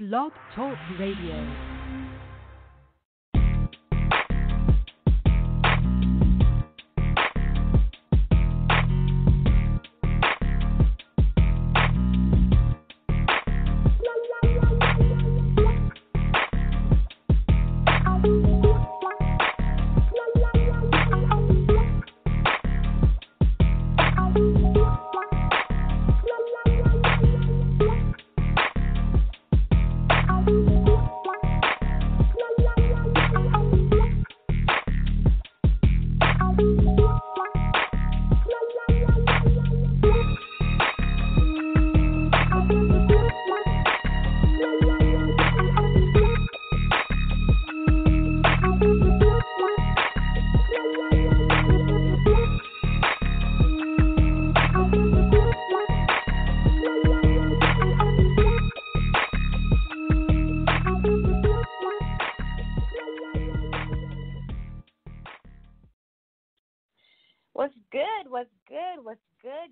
Blog Talk Radio.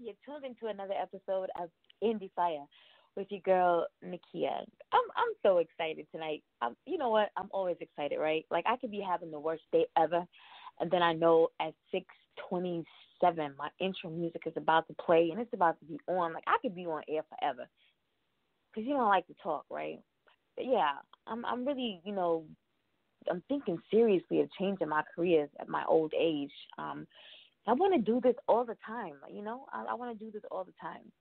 You're tuned into another episode of Endie Fiya with your girl, Nakia. I'm so excited tonight. You know what? I'm always excited, right? Like, I could be having the worst day ever, and then I know at 6:27, my intro music is about to play, and it's about to be on. Like, I could be on air forever because you don't like to talk, right? But, yeah, I'm really, I'm thinking seriously of changing my career at my old age. I want to do this all the time, I want to do this all the time.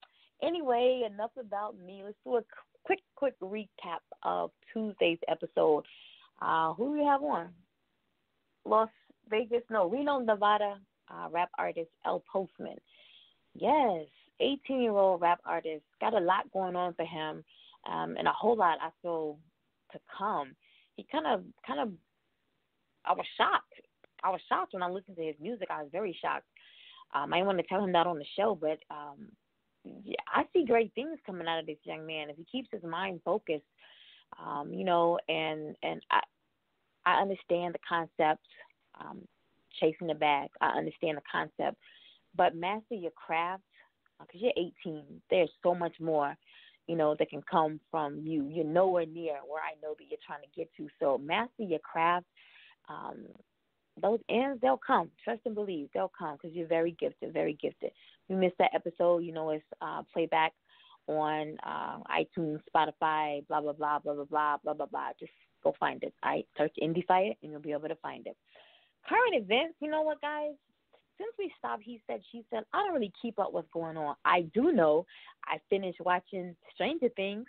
Anyway, enough about me. Let's do a quick recap of Tuesday's episode. Who do we have on? Reno, Nevada rap artist El Postman. Yes, 18-year-old rap artist. Got a lot going on for him, and a whole lot, I feel, to come. He kind of, I was shocked. When I listened to his music. I was very shocked. I didn't want to tell him that on the show, but yeah, I see great things coming out of this young man if he keeps his mind focused. And I understand the concept, chasing the bag. I understand the concept, but master your craft because you're 18. There's so much more, that can come from you. You're nowhere near where I know that you're trying to get to. So master your craft. Those ends, they'll come. Trust and believe, they'll come because you're very gifted, very gifted. If you missed that episode, it's playback on iTunes, Spotify, blah, blah, blah, blah, blah, blah, blah, blah, blah. Just go find it. Search Endie Fiya, and you'll be able to find it. Current events, you know what, guys? Since we stopped He Said, She Said, I don't really keep up what's going on. I do know I finished watching Stranger Things.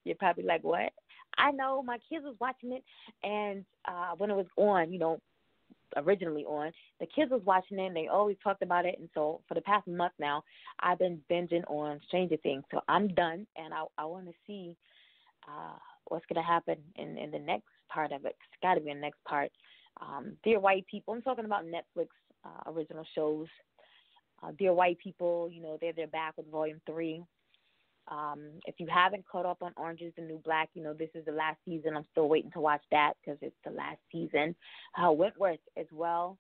You're probably like, what? I know my kids was watching it, and when it was on, originally on, the kids was watching it and they always talked about it, and so for the past month now I've been binging on Stranger Things. So I'm done, and I want to see what's going to happen in the next part of it. It's got to be the next part. Dear White People, I'm talking about Netflix original shows. Dear White People, they're back with volume 3. If you haven't caught up on Orange is the New Black, this is the last season. I'm still waiting to watch that because it's the last season. Wentworth as well.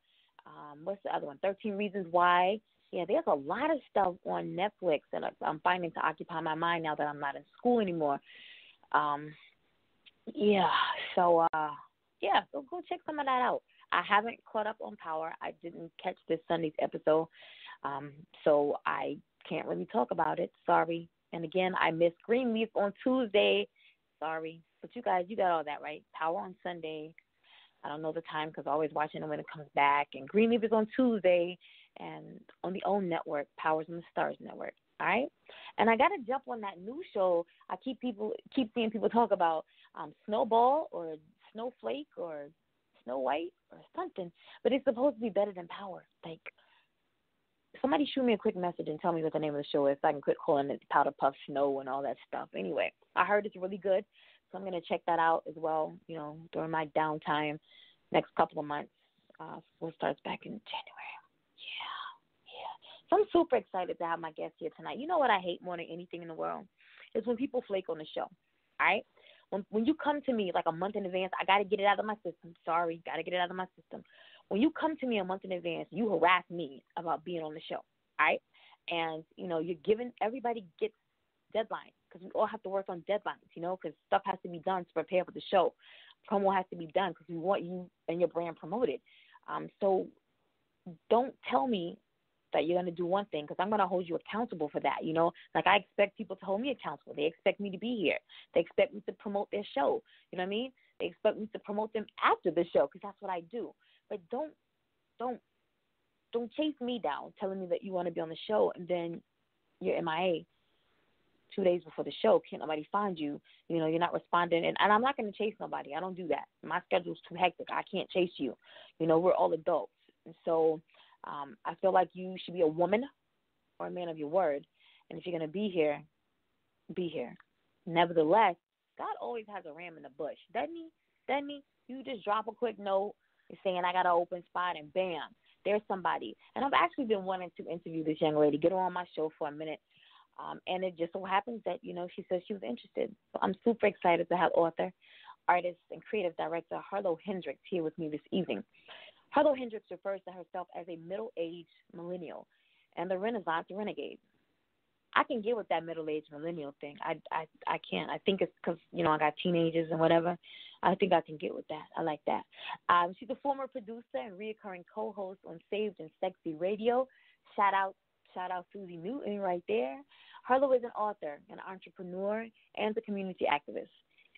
What's the other one? 13 Reasons Why. Yeah, there's a lot of stuff on Netflix that I'm finding to occupy my mind now that I'm not in school anymore. So go check some of that out. I haven't caught up on Power. I didn't catch this Sunday's episode, so I can't really talk about it. Sorry. And again, I missed Greenleaf on Tuesday. Sorry. But you guys, you got all that, right? Power on Sunday. I don't know the time because I'm always watching it when it comes back. And Greenleaf is on Tuesday. And on the OWN network, Powers on the Stars network. All right? And I got to jump on that new show. I keep seeing people talk about Snowball or Snowflake or Snow White or something. But it's supposed to be better than Power. Like, somebody shoot me a quick message and tell me what the name of the show is so I can quit calling it Powder Puff Snow and all that stuff. Anyway, I heard it's really good, so I'm going to check that out as well, during my downtime next couple of months. School starts back in January. Yeah. So I'm super excited to have my guest here tonight. You know what I hate more than anything in the world? Is when people flake on the show, all right? When you come to me like a month in advance, I got to get it out of my system. Sorry, got to get it out of my system. When you come to me a month in advance, you harass me about being on the show, all right? And, you're giving – everybody gets deadlines. because we all have to work on deadlines, because stuff has to be done to prepare for the show. Promo has to be done because we want you and your brand promoted. So don't tell me that you're going to do one thing, because I'm going to hold you accountable for that, Like, I expect people to hold me accountable. They expect me to be here. They expect me to promote their show. You know what I mean? They expect me to promote them after the show, because that's what I do. But don't chase me down telling me that you want to be on the show and then you're MIA 2 days before the show. Can't nobody find you. You're not responding. And I'm not going to chase nobody. I don't do that. My schedule's too hectic. I can't chase you. We're all adults. And so I feel like you should be a woman or a man of your word. And if you're going to be here, be here. Nevertheless, God always has a ram in the bush. Doesn't he? You just drop a quick note saying, I got an open spot, and bam, there's somebody. And I've actually been wanting to interview this young lady, get her on my show for a minute. And it just so happens that, she said she was interested. So I'm super excited to have author, artist, and creative director Harlo Hendrix here with me this evening. Harlo Hendrix refers to herself as a middle-aged millennial and the Renaissance renegade. I can get with that middle-aged millennial thing. I can't. I think it's because, I got teenagers and whatever. I think I can get with that. I like that. She's a former producer and reoccurring co-host on Saved and Sexy Radio. Shout out Susie Newton right there. Harlo is an author, an entrepreneur, and a community activist.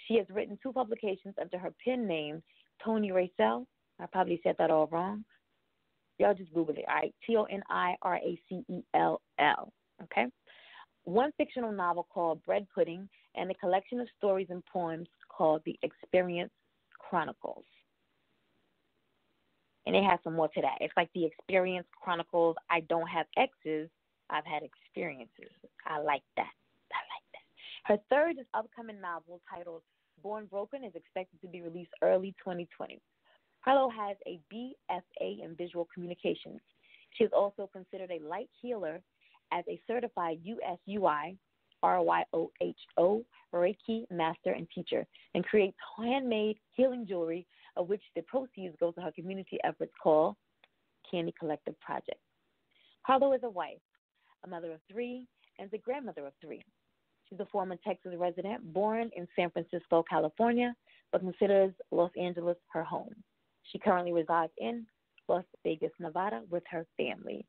She has written 2 publications under her pen name, Toni Racell. I probably said that all wrong. Y'all just Google it, all right? ToniRacell, okay? 1 fictional novel called Bread Pudding, and a collection of stories and poems called The Experience Chronicles. And it has some more to that. It's like The Experience Chronicles. I don't have exes. I've had experiences. I like that. Her 3rd is upcoming novel titled Born Broken is expected to be released early 2020. Harlo has a BFA in visual communications. She is also considered a light healer as a certified USUI RYOHO Reiki Master and teacher, and creates handmade healing jewelry, of which the proceeds go to her community efforts called Candy Collective Project. Harlo is a wife, a mother of 3, and the grandmother of 3. She's a former Texas resident, born in San Francisco, California, but considers Los Angeles her home. She currently resides in Las Vegas, Nevada, with her family.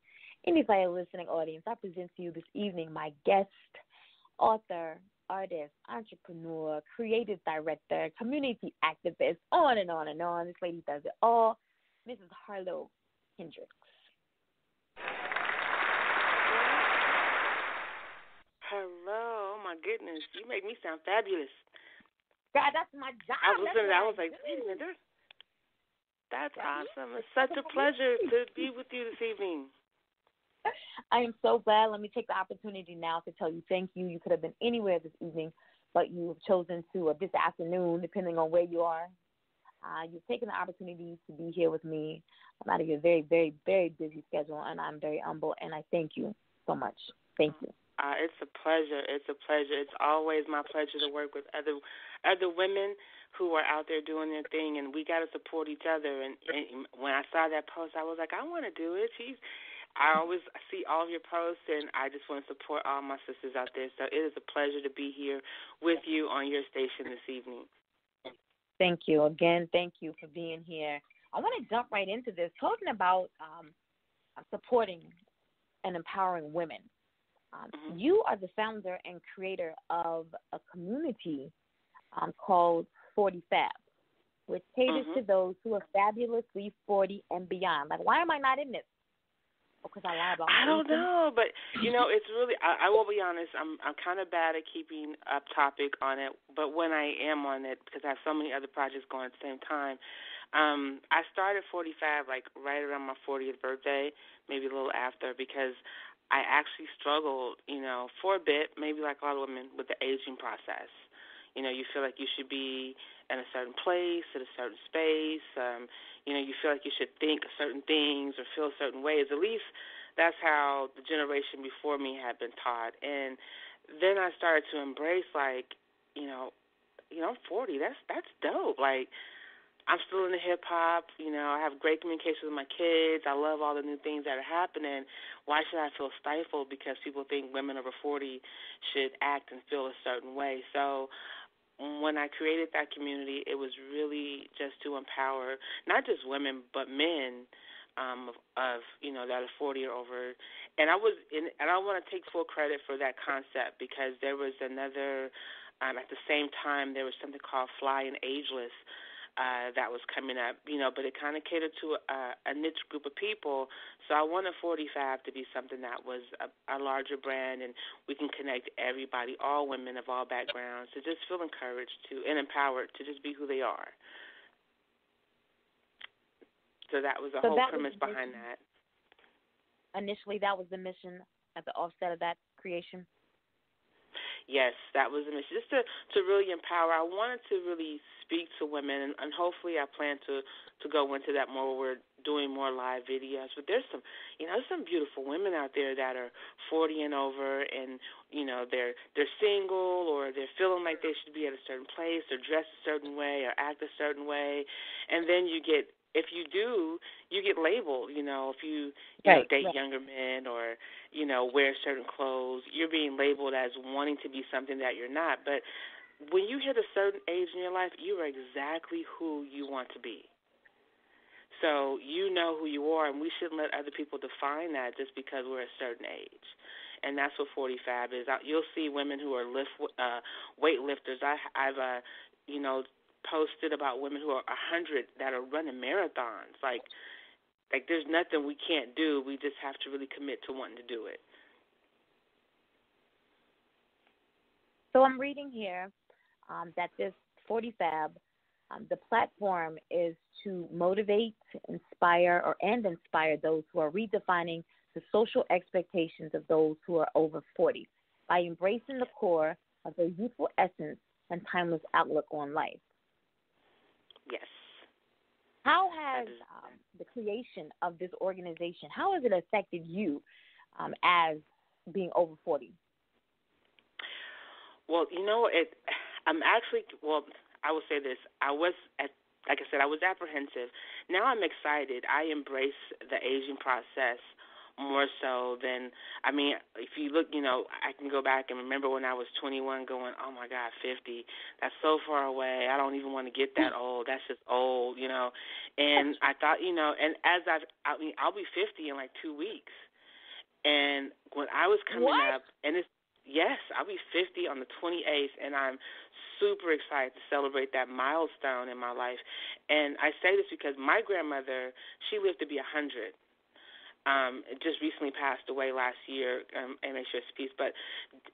Endie Fiya listening audience, I present to you this evening my guest, author, artist, entrepreneur, creative director, community activist, on and on and on. This lady does it all. Mrs. Harlo Hendrix. Hello, my goodness. You make me sound fabulous. God, that's my job. I was listening. I was like, wait a minute. That's awesome. It's such a pleasure to be with you this evening. I am so glad. Let me take the opportunity now to tell you thank you. You could have been anywhere this evening, but you have chosen to, or this afternoon, depending on where you are. You've taken the opportunity to be here with me. I'm out of your very, very, very busy schedule, and I'm very humble, and I thank you so much. Thank you. It's a pleasure. It's a pleasure. It's always my pleasure to work with other women who are out there doing their thing, and we got to support each other. And when I saw that post, I was like, I want to do it. I always see all of your posts, and I just want to support all my sisters out there. So it is a pleasure to be here with you on your station this evening. Thank you. Again, thank you for being here. I want to jump right into this, talking about supporting and empowering women. You are the founder and creator of a community called 40 Fab, which caters to those who are fabulously 40 and beyond. Like, why am I not in this? Because I lie about my I don't know, but, it's really, I will be honest, I'm kind of bad at keeping up topic on it, but when I am on it, because I have so many other projects going at the same time, I started 40 Fab, like, right around my 40th birthday, maybe a little after, because I actually struggled, for a bit, maybe like a lot of women, with the aging process. You feel like you should be in a certain place, at a certain space. You feel like you should think certain things or feel certain ways. At least that's how the generation before me had been taught. And then I started to embrace, like, I'm 40. That's dope. Like, I'm still into hip hop. I have great communication with my kids. I love all the new things that are happening. Why should I feel stifled because people think women over 40 should act and feel a certain way? So when I created that community, it was really just to empower not just women but men that are 40 or over. And I want to take full credit for that concept because there was another. At the same time, there was something called Fly and Ageless that was coming up, but it kind of catered to a niche group of people. So I wanted 45 to be something that was a larger brand, and we can connect everybody, all women of all backgrounds, to just feel encouraged and empowered to just be who they are. So that was the whole premise behind that. Initially, that was the mission at the offset of that creation? Yes, that was the mission, just to really empower. I wanted to really speak to women, and hopefully I plan to go into that more. We're doing more live videos, but there's some beautiful women out there that are 40 and over, and they're single or they're feeling like they should be at a certain place or dress a certain way or act a certain way, and then if you do, you get labeled. If you date younger men or wear certain clothes, you're being labeled as wanting to be something that you're not. But when you hit a certain age in your life, you are exactly who you want to be. So you know who you are, and we shouldn't let other people define that just because we're a certain age. And that's what 45 is. You'll see women who are weightlifters. I've posted about women who are 100 that are running marathons. Like there's nothing we can't do. We just have to really commit to wanting to do it. So I'm reading here that this 40Fab, the platform is to motivate, inspire those who are redefining the social expectations of those who are over 40 by embracing the core of their youthful essence and timeless outlook on life. Yes. How has the creation of this organization, how has it affected you as being over 40? Well, I will say this. Like I said, I was apprehensive. Now I'm excited. I embrace the aging process more so than, if you look, I can go back and remember when I was 21 going, oh, my God, 50. That's so far away. I don't even want to get that old. That's just old, And I thought, and as I'll be 50 in like 2 weeks. And when I was coming up, and I'll be 50 on the 28th, and I'm super excited to celebrate that milestone in my life. And I say this because my grandmother, she lived to be 100. Just recently passed away last year, and may she rest in peace.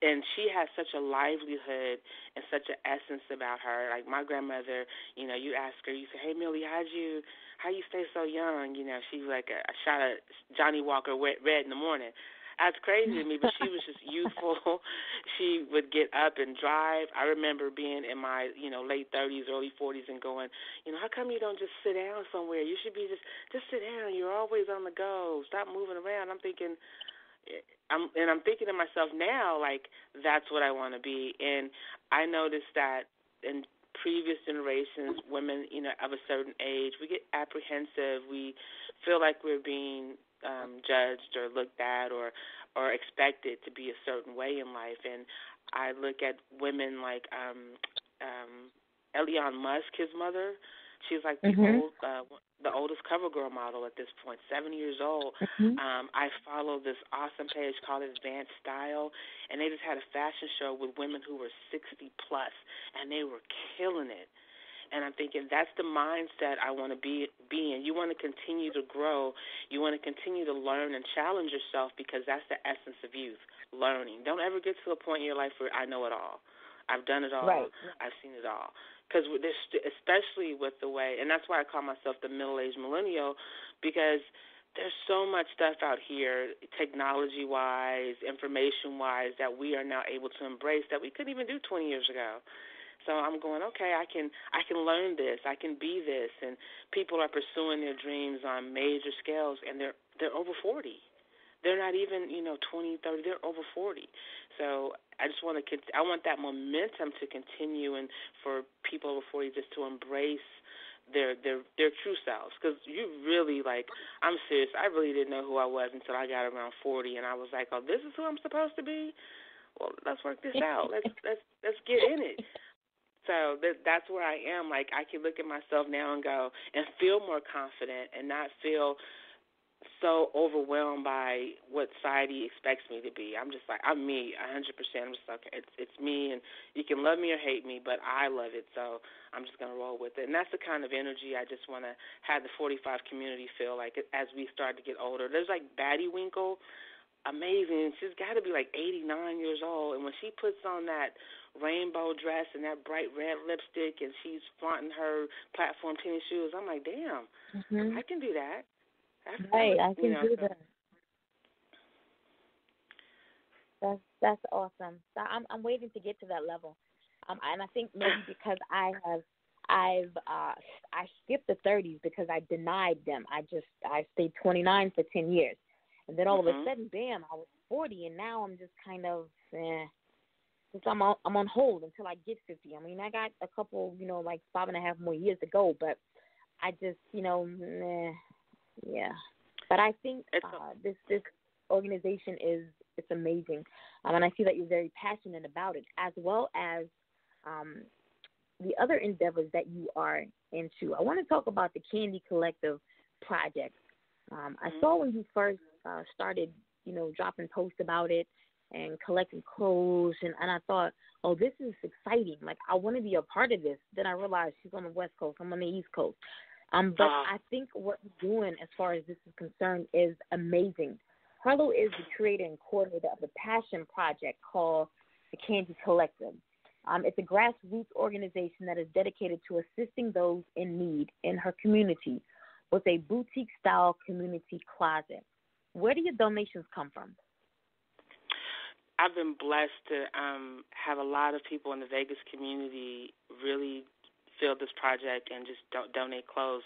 And she has such a livelihood and such an essence about her. Like my grandmother, you ask her, you say, "Hey Millie, how you stay so young?" She's like a shot of Johnny Walker Red in the morning. That's crazy to me, but she was just youthful. She would get up and drive. I remember being in my, late 30s, early 40s and going, how come you don't just sit down somewhere? You should be just sit down. You're always on the go. Stop moving around. I'm thinking to myself now, like, that's what I want to be. And I noticed that in previous generations, women, of a certain age, we get apprehensive. We feel like we're being judged or looked at or expected to be a certain way in life. And I look at women like Elon Musk, his mother. She's like the oldest CoverGirl model at this point, 70 years old. I follow this awesome page called Advanced Style, and they just had a fashion show with women who were 60 plus, and they were killing it. And I'm thinking that's the mindset I want to be in. You want to continue to grow. You want to continue to learn and challenge yourself because that's the essence of youth, learning. Don't ever get to a point in your life where I know it all. I've done it all. Right. I've seen it all. Because especially with the way, and that's why I call myself the middle-aged millennial, because there's so much stuff out here, technology-wise, information-wise, that we are now able to embrace that we couldn't even do 20 years ago. So I'm going, okay, I can learn this, I can be this, and people are pursuing their dreams on major scales, and they're over 40. They're not even 20, 30. They're over 40. So I just want that momentum to continue, and for people over 40 just to embrace their true selves. Because you really, like, I'm serious, I really didn't know who I was until I got around 40, and I was like, oh, this is who I'm supposed to be? Well, let's work this out. Let's get in it. So that's where I am. Like, I can look at myself now and go and feel more confident and not feel so overwhelmed by what society expects me to be. I'm just like, I'm me, 100%. I'm just like, it's me, and you can love me or hate me, but I love it, so I'm just going to roll with it. And that's the kind of energy I just want to have the 45 community feel like as we start to get older. There's like Batty Winkle, amazing. She's got to be like 89 years old, and when she puts on that rainbow dress and that bright red lipstick and she's flaunting her platform tennis shoes, I'm like, damn, I can do that. Right, I can do that. That's awesome. So I'm waiting to get to that level, and I think maybe because I skipped the 30s because I denied them. I stayed 29 for 10 years, and then all of a sudden, bam, I was 40, and now I'm just kind of since I'm on hold until I get 50. I mean, I got a couple, like 5.5 more years to go, but I just, yeah, but I think this organization it's amazing, and I see that you're very passionate about it, as well as the other endeavors that you are into. I want to talk about the Candy Collective project. I saw when you first started, dropping posts about it and collecting clothes, and I thought, oh, this is exciting. Like, I want to be a part of this. Then I realized she's on the West Coast, I'm on the East Coast. But I think what you're doing as far as this is concerned is amazing. Harlo is the creator and coordinator of the passion project called the Candy Collective. It's a grassroots organization that is dedicated to assisting those in need in her community with a boutique-style community closet. Where do your donations come from? I've been blessed to have a lot of people in the Vegas community really feel this project and just donate clothes.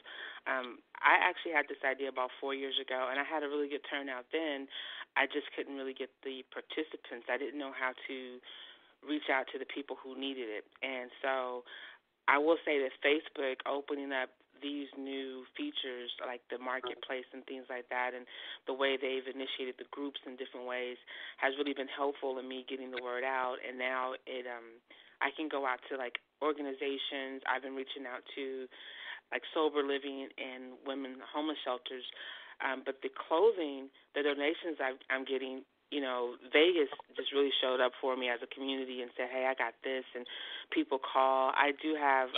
I actually had this idea about 4 years ago, and I had a really good turnout then. I just couldn't really get the participants. I didn't know how to reach out to the people who needed it. And so I will say that Facebook opening up these new features like the marketplace and things like that, and the way they've initiated the groups in different ways has really been helpful in me getting the word out. And now I can go out to like organizations. I've been reaching out to like sober living and women homeless shelters. But the clothing, the donations I'm getting, Vegas just really showed up for me as a community and said, hey, I got this, and people call. I do have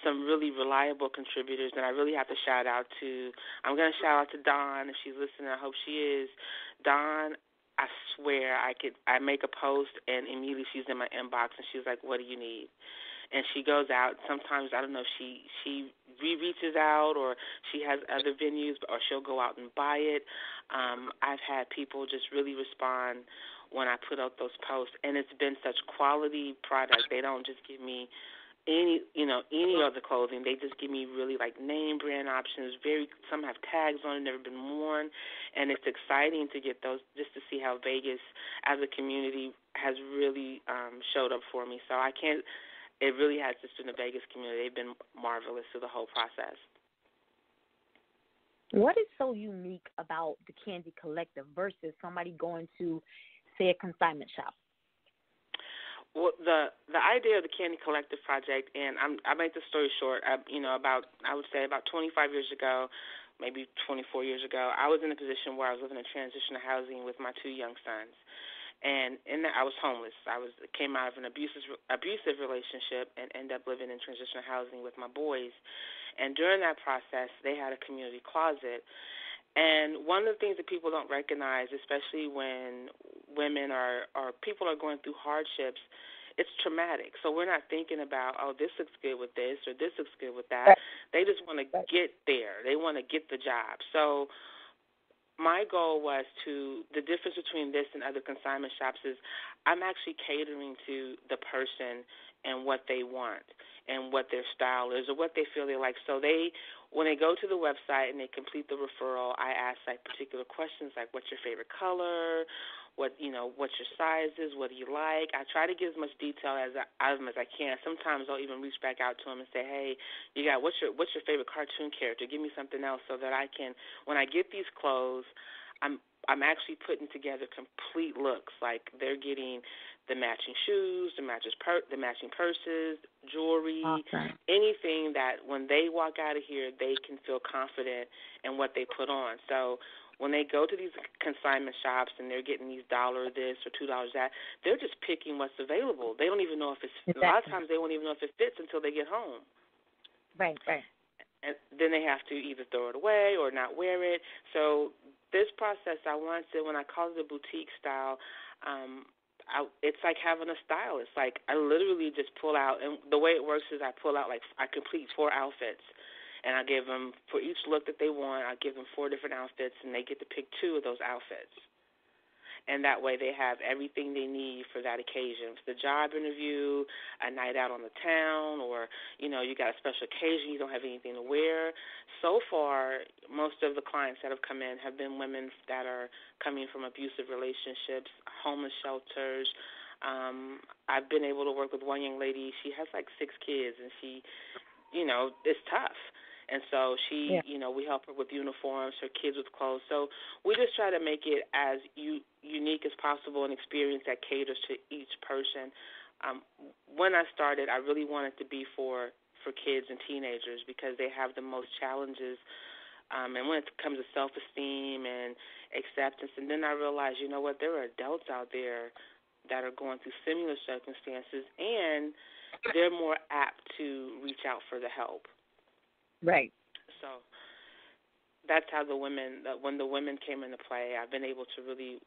some really reliable contributors, and I really have to shout out to, I'm going to shout out to Dawn if she's listening. I hope she is. Dawn, I swear I make a post and immediately she's in my inbox and she's like, what do you need? And she goes out. Sometimes, I don't know if she reaches out or she has other venues, or she'll go out and buy it. I've had people just really respond when I put out those posts, and it's been such quality product. They don't just give me any other clothing. They just give me really like name brand options. Some have tags on it, never been worn, and it's exciting to get those just to see how Vegas as a community has really showed up for me. So it really has just been the Vegas community. They've been marvelous through the whole process. What is so unique about the Candy Collective versus somebody going to, say, a consignment shop? Well, the idea of the Candy Collective project, and I make the story short. I would say about 25 years ago, maybe 24 years ago, I was in a position where I was living in transitional housing with my 2 young sons, and in that I was homeless. I came out of an abusive relationship and ended up living in transitional housing with my boys. And during that process, they had a community closet. And one of the things that people don't recognize, especially when women or people are going through hardships, it's traumatic. So we're not thinking about, oh, this looks good with this or this looks good with that. They just want to get there. They want to get the job. So my goal was the difference between this and other consignment shops is I'm actually catering to the person and what they want and what their style is or what they feel they like. So when they go to the website and they complete the referral, I ask like particular questions like, what's your favorite color? what what your size is, what do you like. I try to get as much detail out of them as I can. Sometimes I'll even reach back out to them and say, hey, what's your favorite cartoon character? Give me something else so that I can, when I get these clothes, I'm actually putting together complete looks. Like they're getting the matching shoes, the matching purses, jewelry, awesome. anything that when they walk out of here, they can feel confident in what they put on. So when they go to these consignment shops and they're getting these $1 this or $2 that, they're just picking what's available. They don't even know if it's exactly. A lot of times they won't even know if it fits until they get home. Right. And then they have to either throw it away or not wear it. So this process, I wanted to, when I call it the boutique style, it's like having a stylist. Like I literally just pull out, and the way it works is I pull out, like I complete 4 outfits. And I give them, for each look that they want, I give them 4 different outfits, and they get to pick 2 of those outfits. And that way they have everything they need for that occasion. If it's a job interview, a night out on the town, or, you got a special occasion, you don't have anything to wear. So far, most of the clients that have come in have been women that are coming from abusive relationships, homeless shelters. I've been able to work with one young lady. She has like 6 kids, and she, it's tough. And so she, we help her with uniforms, her kids with clothes. So we just try to make it as unique as possible, an experience that caters to each person. When I started, I really wanted to be for kids and teenagers because they have the most challenges. And when it comes to self-esteem and acceptance, and then I realized, you know what, there are adults out there that are going through similar circumstances, and they're more apt to reach out for the help. Right. So that's how when the women came into play, I've been able to really,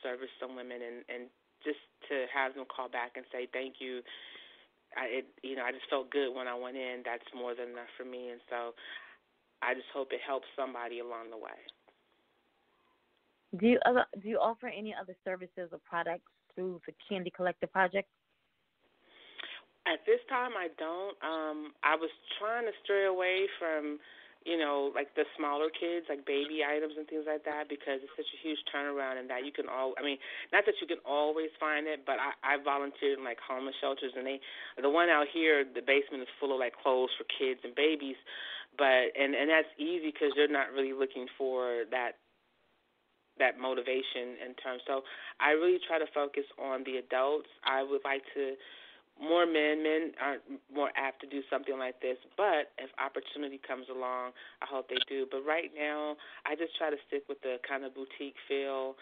service some women and just to have them call back and say thank you. I just felt good when I went in. That's more than enough for me, and so I just hope it helps somebody along the way. Do you offer any other services or products through the Candy Collector Project? At this time, I don't. I was trying to stray away from, like the smaller kids, like baby items and things like that, because it's such a huge turnaround and that you can not that you can always find it, but I volunteered in like homeless shelters, and the one out here, the basement is full of like clothes for kids and babies, but and that's easy because they're not really looking for that motivation in terms. So I really try to focus on the adults. I would like to. More men aren't more apt to do something like this, but if opportunity comes along, I hope they do. But right now, I just try to stick with the kind of boutique feel.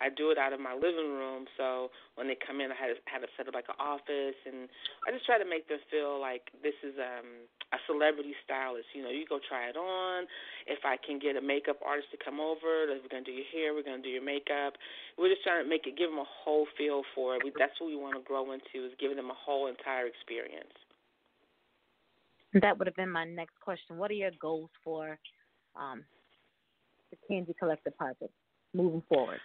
I do it out of my living room, so when they come in, I had to set up like an office, and I just try to make them feel like this is a celebrity stylist. You go try it on. If I can get a makeup artist to come over, we're going to do your hair, we're going to do your makeup. We're just trying to give them a whole feel for it. That's what we want to grow into, is giving them a whole entire experience. That would have been my next question. What are your goals for the Candy Collector Project moving forward?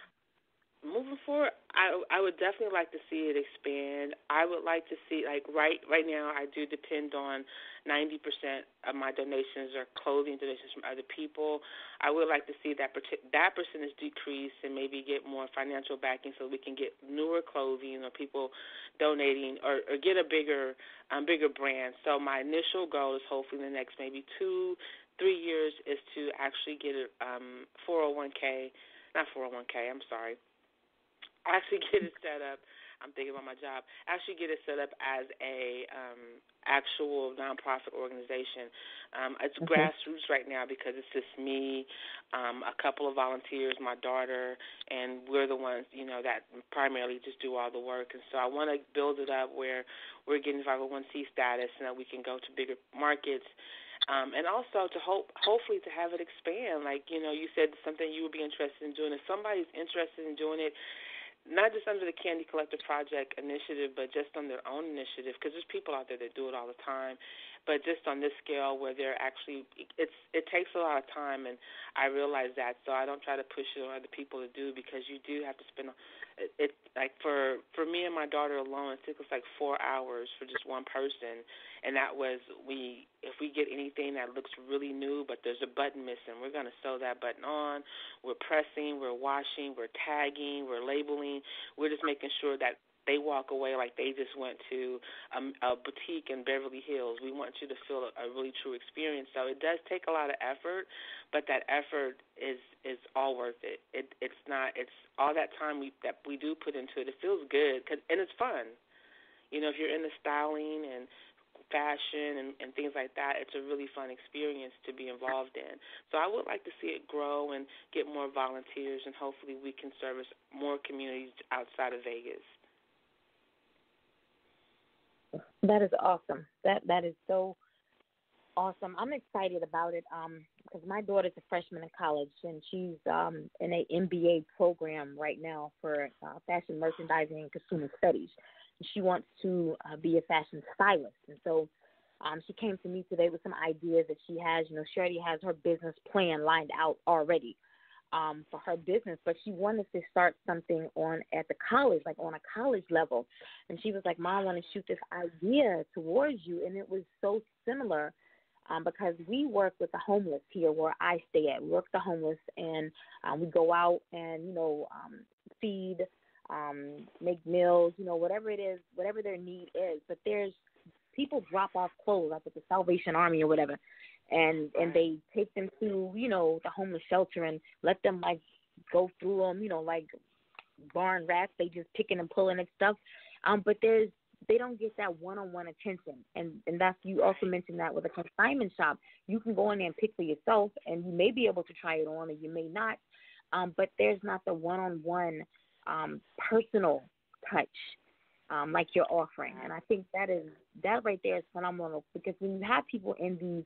Moving forward, I would definitely like to see it expand. I would like to see, like right now, I do depend on 90% of my donations are clothing donations from other people. I would like to see that percentage decrease and maybe get more financial backing so we can get newer clothing or people donating or get a bigger brand. So my initial goal is hopefully in the next maybe 2-3 years is to actually get a 401k, not 401k, I'm sorry. Actually get it set up. I'm thinking about my job. Actually get it set up as a actual nonprofit organization. It's grassroots right now because it's just me, a couple of volunteers, my daughter, and we're the ones, that primarily just do all the work. And so I want to build it up where we're getting 501c status and that we can go to bigger markets. And also to hopefully to have it expand. Like, you said something you would be interested in doing. If somebody's interested in doing it, not just under the Candy Collector Project initiative, but just on their own initiative, because there's people out there that do it all the time, but just on this scale where they're actually, it takes a lot of time, and I realize that, so I don't try to push it on other people to do, because you do have to spend it like for me and my daughter alone, it took us like 4 hours for just one person, and that was if we get anything that looks really new but there's a button missing, we're going to sew that button on. We're pressing, we're washing, we're tagging, we're labeling. We're just making sure that they walk away like they just went to a boutique in Beverly Hills. We want you to feel a really true experience. So it does take a lot of effort, but that effort is all worth it. It's all that time that we do put into it. It feels good, and it's fun. You know, if you're into styling and fashion and things like that, it's a really fun experience to be involved in. So I would like to see it grow and get more volunteers, and hopefully we can service more communities outside of Vegas. That is awesome. That is so awesome. I'm excited about it because my daughter's a freshman in college, and she's in an MBA program right now for fashion merchandising and consumer studies. And she wants to be a fashion stylist. And so she came to me today with some ideas that she has. You know, she already has her business plan lined out already for her business, but she wanted to start something at the college, like on a college level. And she was like, Mom, I want to shoot this idea towards you. And it was so similar because we work with the homeless here where I stay at. We work with the homeless, and we go out and, you know, feed, make meals, you know, whatever it is, whatever their need is. But there's people drop off clothes, like at the Salvation Army or whatever, and they take them to, you know, the homeless shelter and let them, like, go through them, you know, like barn rats. They just picking and pulling and stuff. But they don't get that one-on-one attention. And that's, you also mentioned that with a consignment shop, you can go in there and pick for yourself, and you may be able to try it on or you may not. But there's not the one-on-one personal touch like you're offering. And I think that right there is phenomenal, because when you have people in these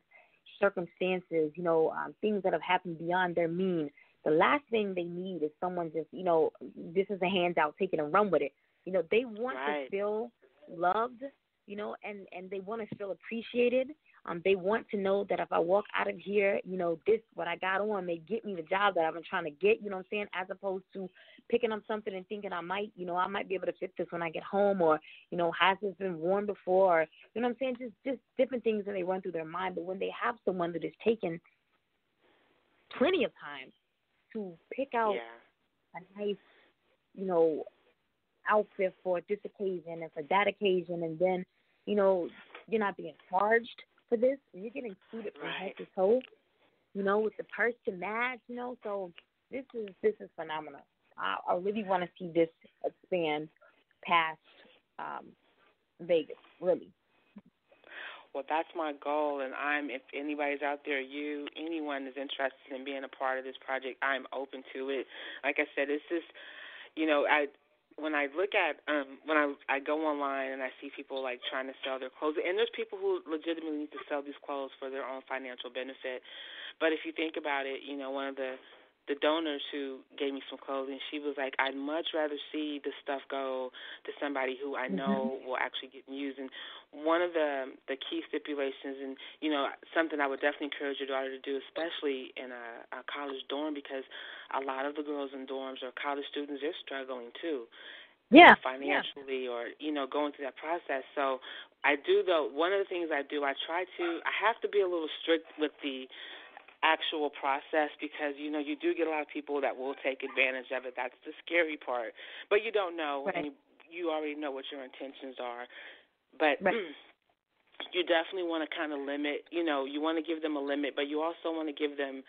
circumstances, you know, things that have happened beyond their means, the last thing they need is someone just, you know, this is a handout, take it and run with it. You know, they want to feel loved, you know, and they want to feel appreciated. They want to know that if I walk out of here, you know, what I got on may get me the job that I've been trying to get, you know what I'm saying, as opposed to picking up something and thinking I might be able to fit this when I get home, or, you know, has this been worn before, or, you know what I'm saying, just different things that they run through their mind. But when they have someone that has taken plenty of time to pick out a nice, you know, outfit for this occasion and for that occasion, and then, you know, you're not being charged for this, and you're getting suited from head to toe, you know, with the purse to match, you know. So this is phenomenal. I really want to see this expand past Vegas, really. Well, that's my goal, and if anybody's out there, anyone is interested in being a part of this project, I'm open to it. Like I said, it's just, you know, when I look at, when I go online and I see people, like, trying to sell their clothes, and there's people who legitimately need to sell these clothes for their own financial benefit. But if you think about it, you know, one of the donors who gave me some clothing, she was like, I'd much rather see this stuff go to somebody who I know will actually get used. And one of the key stipulations, and, you know, something I would definitely encourage your daughter to do, especially in a college dorm, because a lot of the girls in dorms or college students, they're struggling too. Financially, or, you know, going through that process. So I do, though, one of the things I do, I have to be a little strict with the actual process, because, you know, you do get a lot of people that will take advantage of it. That's the scary part. But you don't know, and you already know what your intentions are. But you definitely want to kind of limit, you know, you want to give them a limit, but you also want to give them,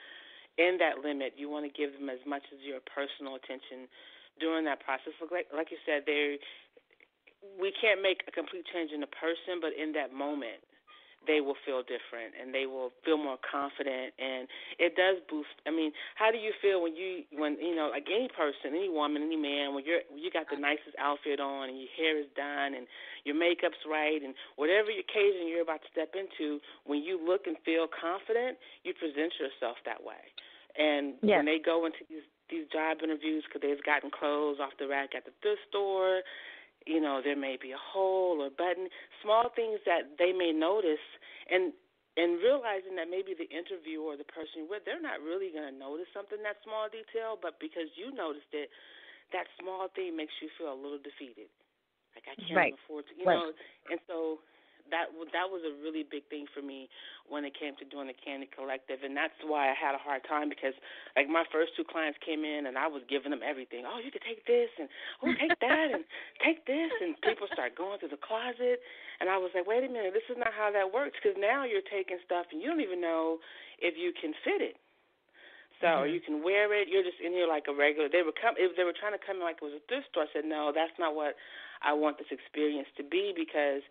in that limit, you want to give them as much as your personal attention during that process. Like you said, we can't make a complete change in a person, but in that moment, they will feel different, and they will feel more confident, and it does boost. I mean, how do you feel when you know, like any person, any woman, any man, when you got the nicest outfit on, and your hair is done, and your makeup's right, and whatever occasion you're about to step into, when you look and feel confident, you present yourself that way. And when they go into these job interviews, because they've gotten clothes off the rack at the thrift store, you know, there may be a hole or button, small things that they may notice, and realizing that maybe the interviewer or the person you're with, they're not really going to notice something, that small detail, but because you noticed it, that small thing makes you feel a little defeated. Like, I can't Right. even afford to, Right. and so that was a really big thing for me when it came to doing the Candy Collective, and that's why I had a hard time because, like, my first two clients came in, and I was giving them everything. Oh, you could take this, and take that, and take this, and people start going through the closet, and I was like, wait a minute, this is not how that works, because now you're taking stuff, and you don't even know if you can fit it. So you can wear it. You're just in here like a regular. They were trying to come in like it was a thrift store. I said, no, that's not what I want this experience to be, because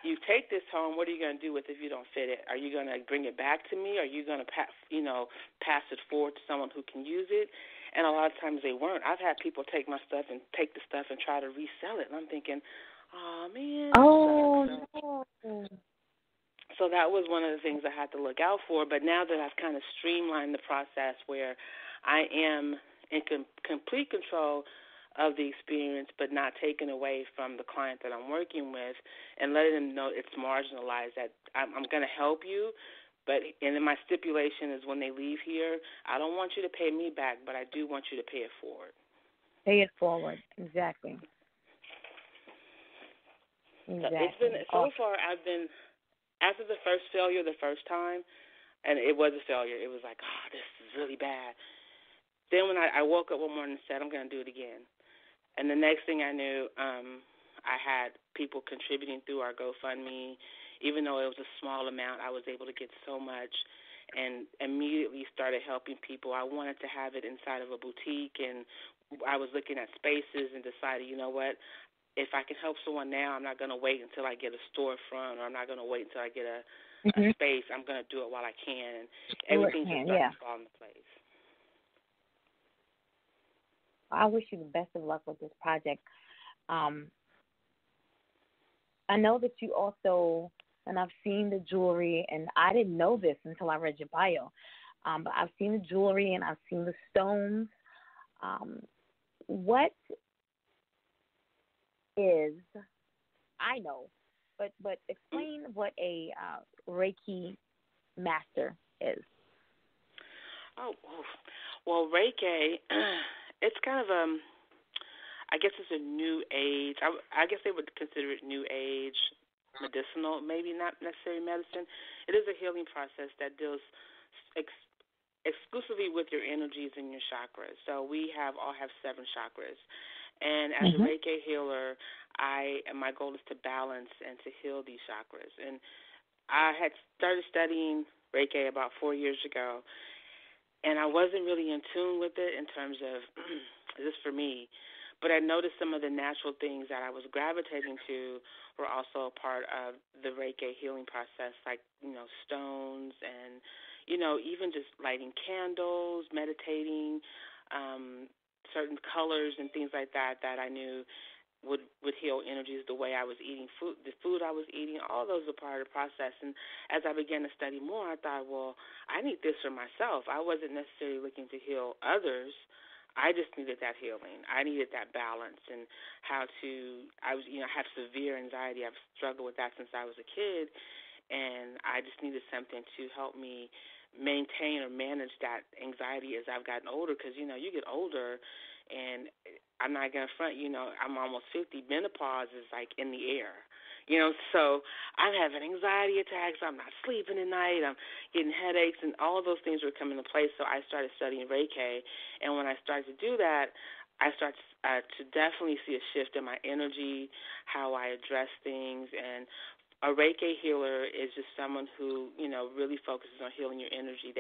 you take this home. What are you going to do with it if you don't fit it? Are you going to bring it back to me? Are you going to pass it forward to someone who can use it? And a lot of times they weren't. I've had people take my stuff and take the stuff and try to resell it, and I'm thinking, oh man. Oh no. So that was one of the things I had to look out for. But now that I've kind of streamlined the process where I am in complete control of the experience but not taken away from the client that I'm working with, and letting them know it's marginalized, that I'm going to help you, and then my stipulation is when they leave here, I don't want you to pay me back, but I do want you to pay it forward. Pay it forward. Exactly. So it's been, so far I've been, after the first failure the first time, and it was a failure, it was like, oh, this is really bad. Then when I woke up one morning and said, I'm going to do it again. And the next thing I knew, I had people contributing through our GoFundMe. Even though it was a small amount, I was able to get so much and immediately started helping people. I wanted to have it inside of a boutique, and I was looking at spaces and decided, you know what, if I can help someone now, I'm not going to wait until I get a storefront, or I'm not going to wait until I get a space. I'm going to do it while I can, and everything just started to fall into place. I wish you the best of luck with this project. I know that you also, and I've seen the jewelry, and I didn't know this until I read your bio, but I've seen the jewelry and I've seen the stones. What is, I know, but explain what a Reiki Master is. Oh, well, Reiki, it's kind of I guess it's a new age. I guess they would consider it new age medicinal, maybe not necessarily medicine. It is a healing process that deals exclusively with your energies and your chakras. So we all have 7 chakras. And as a Reiki healer, my goal is to balance and to heal these chakras. And I had started studying Reiki about 4 years ago, and I wasn't really in tune with it in terms of, is this for me? But I noticed some of the natural things that I was gravitating to were also a part of the Reiki healing process, like, stones and, even just lighting candles, meditating, certain colors and things like that I knew would heal energies, the way I was eating food, the food I was eating, all those are part of the process. And as I began to study more, I thought, well, I need this for myself. I wasn't necessarily looking to heal others. I just needed that healing. I needed that balance, and I have severe anxiety. I've struggled with that since I was a kid, and I just needed something to help me maintain or manage that anxiety as I've gotten older, because, you get older, and I'm not going to front, I'm almost 50. Menopause is like in the air. So I'm having anxiety attacks. I'm not sleeping at night. I'm getting headaches, and all of those things were coming into place. So I started studying Reiki, and when I started to do that, I started to definitely see a shift in my energy, how I address things. And a Reiki healer is just someone who, really focuses on healing your energy.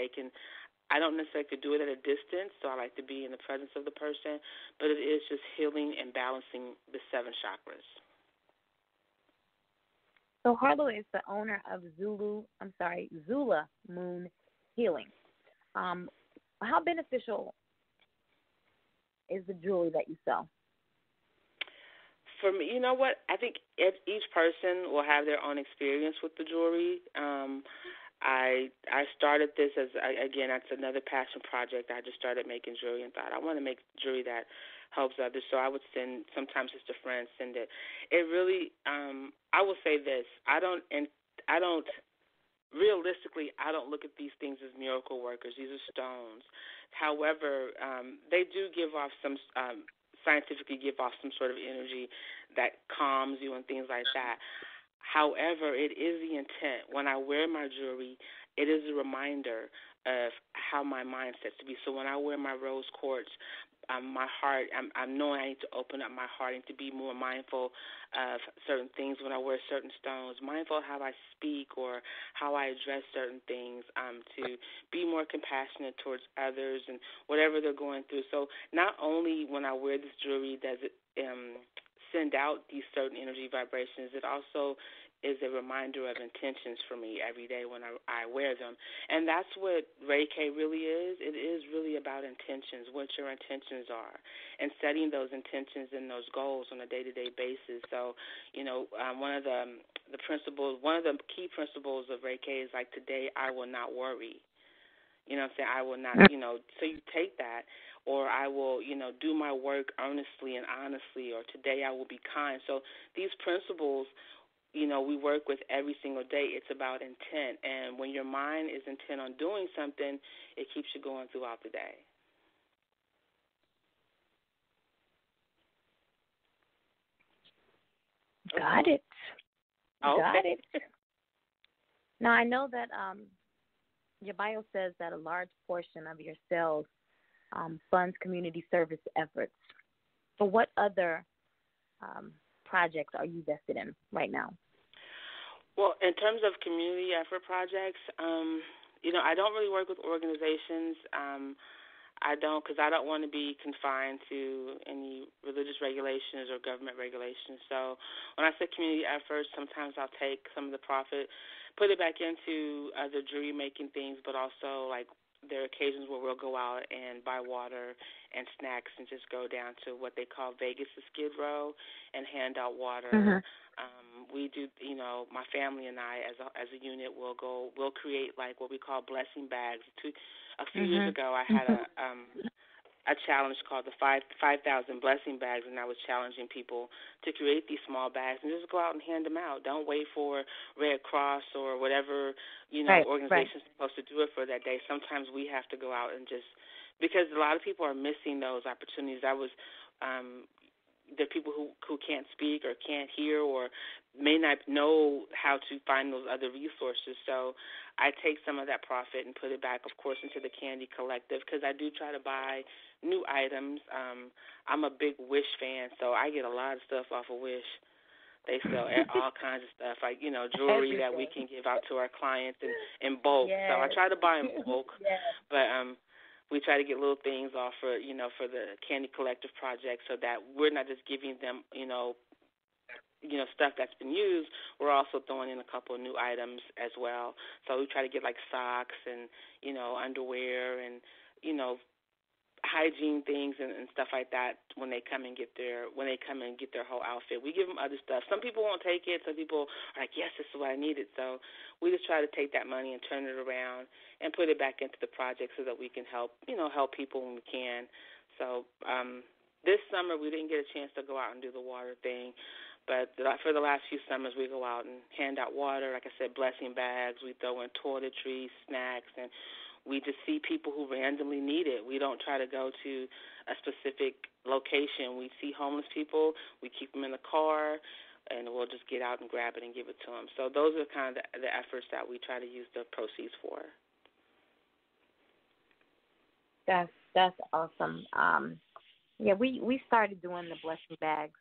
I don't necessarily do it at a distance, so I like to be in the presence of the person, but it is just healing and balancing the 7 chakras. So Harlo is the owner of Zula Moon Healing. How beneficial is the jewelry that you sell? For me, you know what? I think each person will have their own experience with the jewelry. I started this as, again, that's another passion project. I just started making jewelry and thought, I want to make jewelry that helps others. So I would sometimes just a friend send it. It really, I will say this, realistically, I don't look at these things as miracle workers. These are stones. However, they do give off some scientifically give off some sort of energy that calms you and things like that. However, it is the intent. When I wear my jewelry, it is a reminder of how my mindset's to be. So when I wear my rose quartz, my heart, I'm knowing I need to open up my heart and to be more mindful of certain things when I wear certain stones, mindful of how I speak or how I address certain things, to be more compassionate towards others and whatever they're going through. So not only when I wear this jewelry does it send out these certain energy vibrations, it also is a reminder of intentions for me every day when I wear them. And that's what Reiki really is. It is really about intentions, what your intentions are, and setting those intentions and those goals on a day-to-day basis. So, one of the principles, one of the key principles of Reiki is like, today I will not worry. You know what I'm saying? I will not, so you take that, or I will, do my work earnestly and honestly, or today I will be kind. So these principles, we work with every single day. It's about intent. And when your mind is intent on doing something, it keeps you going throughout the day. Got it. Okay. Got it. Now, I know that your bio says that a large portion of your sales funds community service efforts. So what other projects are you vested in right now? Well, in terms of community effort projects, I don't really work with organizations. I don't, because I don't want to be confined to any religious regulations or government regulations. So when I say community efforts, sometimes I'll take some of the profit, put it back into other jewelry making things, but also like there are occasions where we'll go out and buy water and snacks and just go down to what they call Vegas to Skid Row and hand out water. Mm-hmm. We do, my family and I as a unit will create like what we call blessing bags. A few years ago, I had a challenge called the 5,000 blessing bags, and I was challenging people to create these small bags and just go out and hand them out. Don't wait for Red Cross or whatever organization's supposed to do it for that day. Sometimes we have to go out and just, because a lot of people are missing those opportunities. There are people who can't speak or can't hear or may not know how to find those other resources. So I take some of that profit and put it back, of course, into the Candy Collective, because I do try to buy new items. I'm a big Wish fan, so I get a lot of stuff off of Wish. They sell all kinds of stuff, like, jewelry that we can give out to our clients in bulk. Yes. So I try to buy in bulk, but we try to get little things off for the Candy Collective project, so that we're not just giving them, stuff that's been used. We're also throwing in a couple of new items as well. So we try to get like socks and, underwear and, hygiene things and stuff like that when they come and get their whole outfit. We give them other stuff. Some people won't take it. Some people are like, yes, this is what I needed. So we just try to take that money and turn it around and put it back into the project so that we can help people when we can. So this summer we didn't get a chance to go out and do the water thing, but for the last few summers we go out and hand out water. Like I said, blessing bags. We throw in toiletries, snacks, and we just see people who randomly need it. We don't try to go to a specific location. We see homeless people, we keep them in the car, and we'll just get out and grab it and give it to them. So those are kind of the efforts that we try to use the proceeds for. That's awesome. We started doing the blessing bags,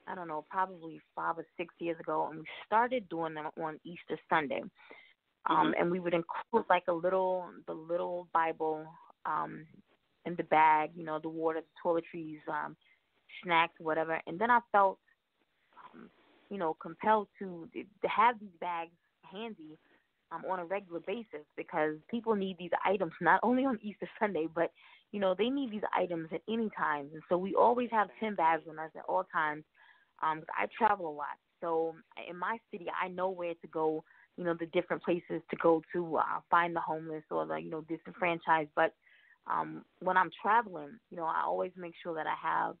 I don't know, probably 5 or 6 years ago, and we started doing them on Easter Sunday. And we would include like the little Bible in the bag, the water, the toiletries, snacks, whatever. And then I felt, compelled to have these bags handy on a regular basis, because people need these items not only on Easter Sunday, but, they need these items at any time. And so we always have 10 bags on us at all times. I travel a lot. So in my city, I know where to go, the different places to go to find the homeless or the, disenfranchised. But when I'm traveling, I always make sure that I have,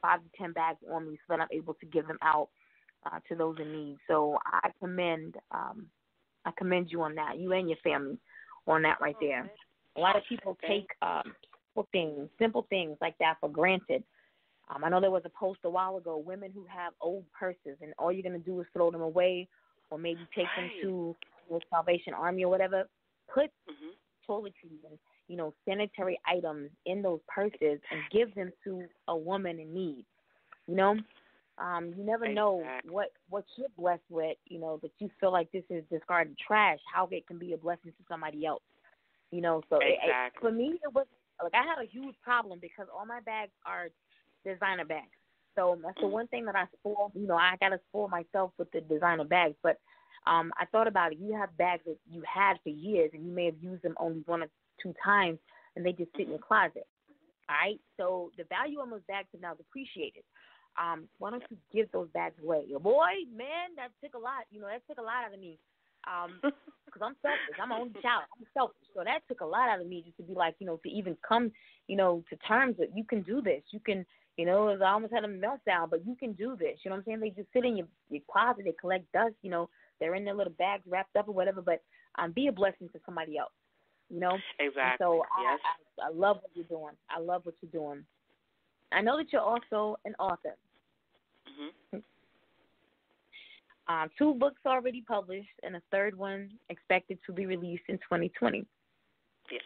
5 to 10 bags on me so that I'm able to give them out to those in need. So I commend you on that, you and your family on that right there. A lot of people take simple things like that for granted. I know there was a post a while ago, women who have old purses and all you're going to do is throw them away or maybe take them to the Salvation Army or whatever. Put toiletries and, sanitary items in those purses and give them to a woman in need. You never know what you're blessed with, that you feel like this is discarded trash, how it can be a blessing to somebody else. So for me, it was like I had a huge problem because all my bags are designer bags. So that's the one thing that I spoil. I got to spoil myself with the designer bags. But I thought about it. You have bags that you had for years, and you may have used them only 1 or 2 times, and they just sit in your closet. All right? So the value on those bags is now depreciated. Why don't you give those bags away? Your boy, man, that took a lot. That took a lot out of me. Because I'm selfish. I'm my only child. I'm selfish. So that took a lot out of me just to be like, to even come, to terms that you can do this. You can, I almost had a meltdown, but you can do this. You know what I'm saying? They just sit in your closet. They collect dust. They're in their little bags wrapped up or whatever. But be a blessing to somebody else. Exactly. And so yes. I love what you're doing. I love what you're doing. I know that you're also an author. 2 books already published, and a 3rd one expected to be released in 2020. Yes.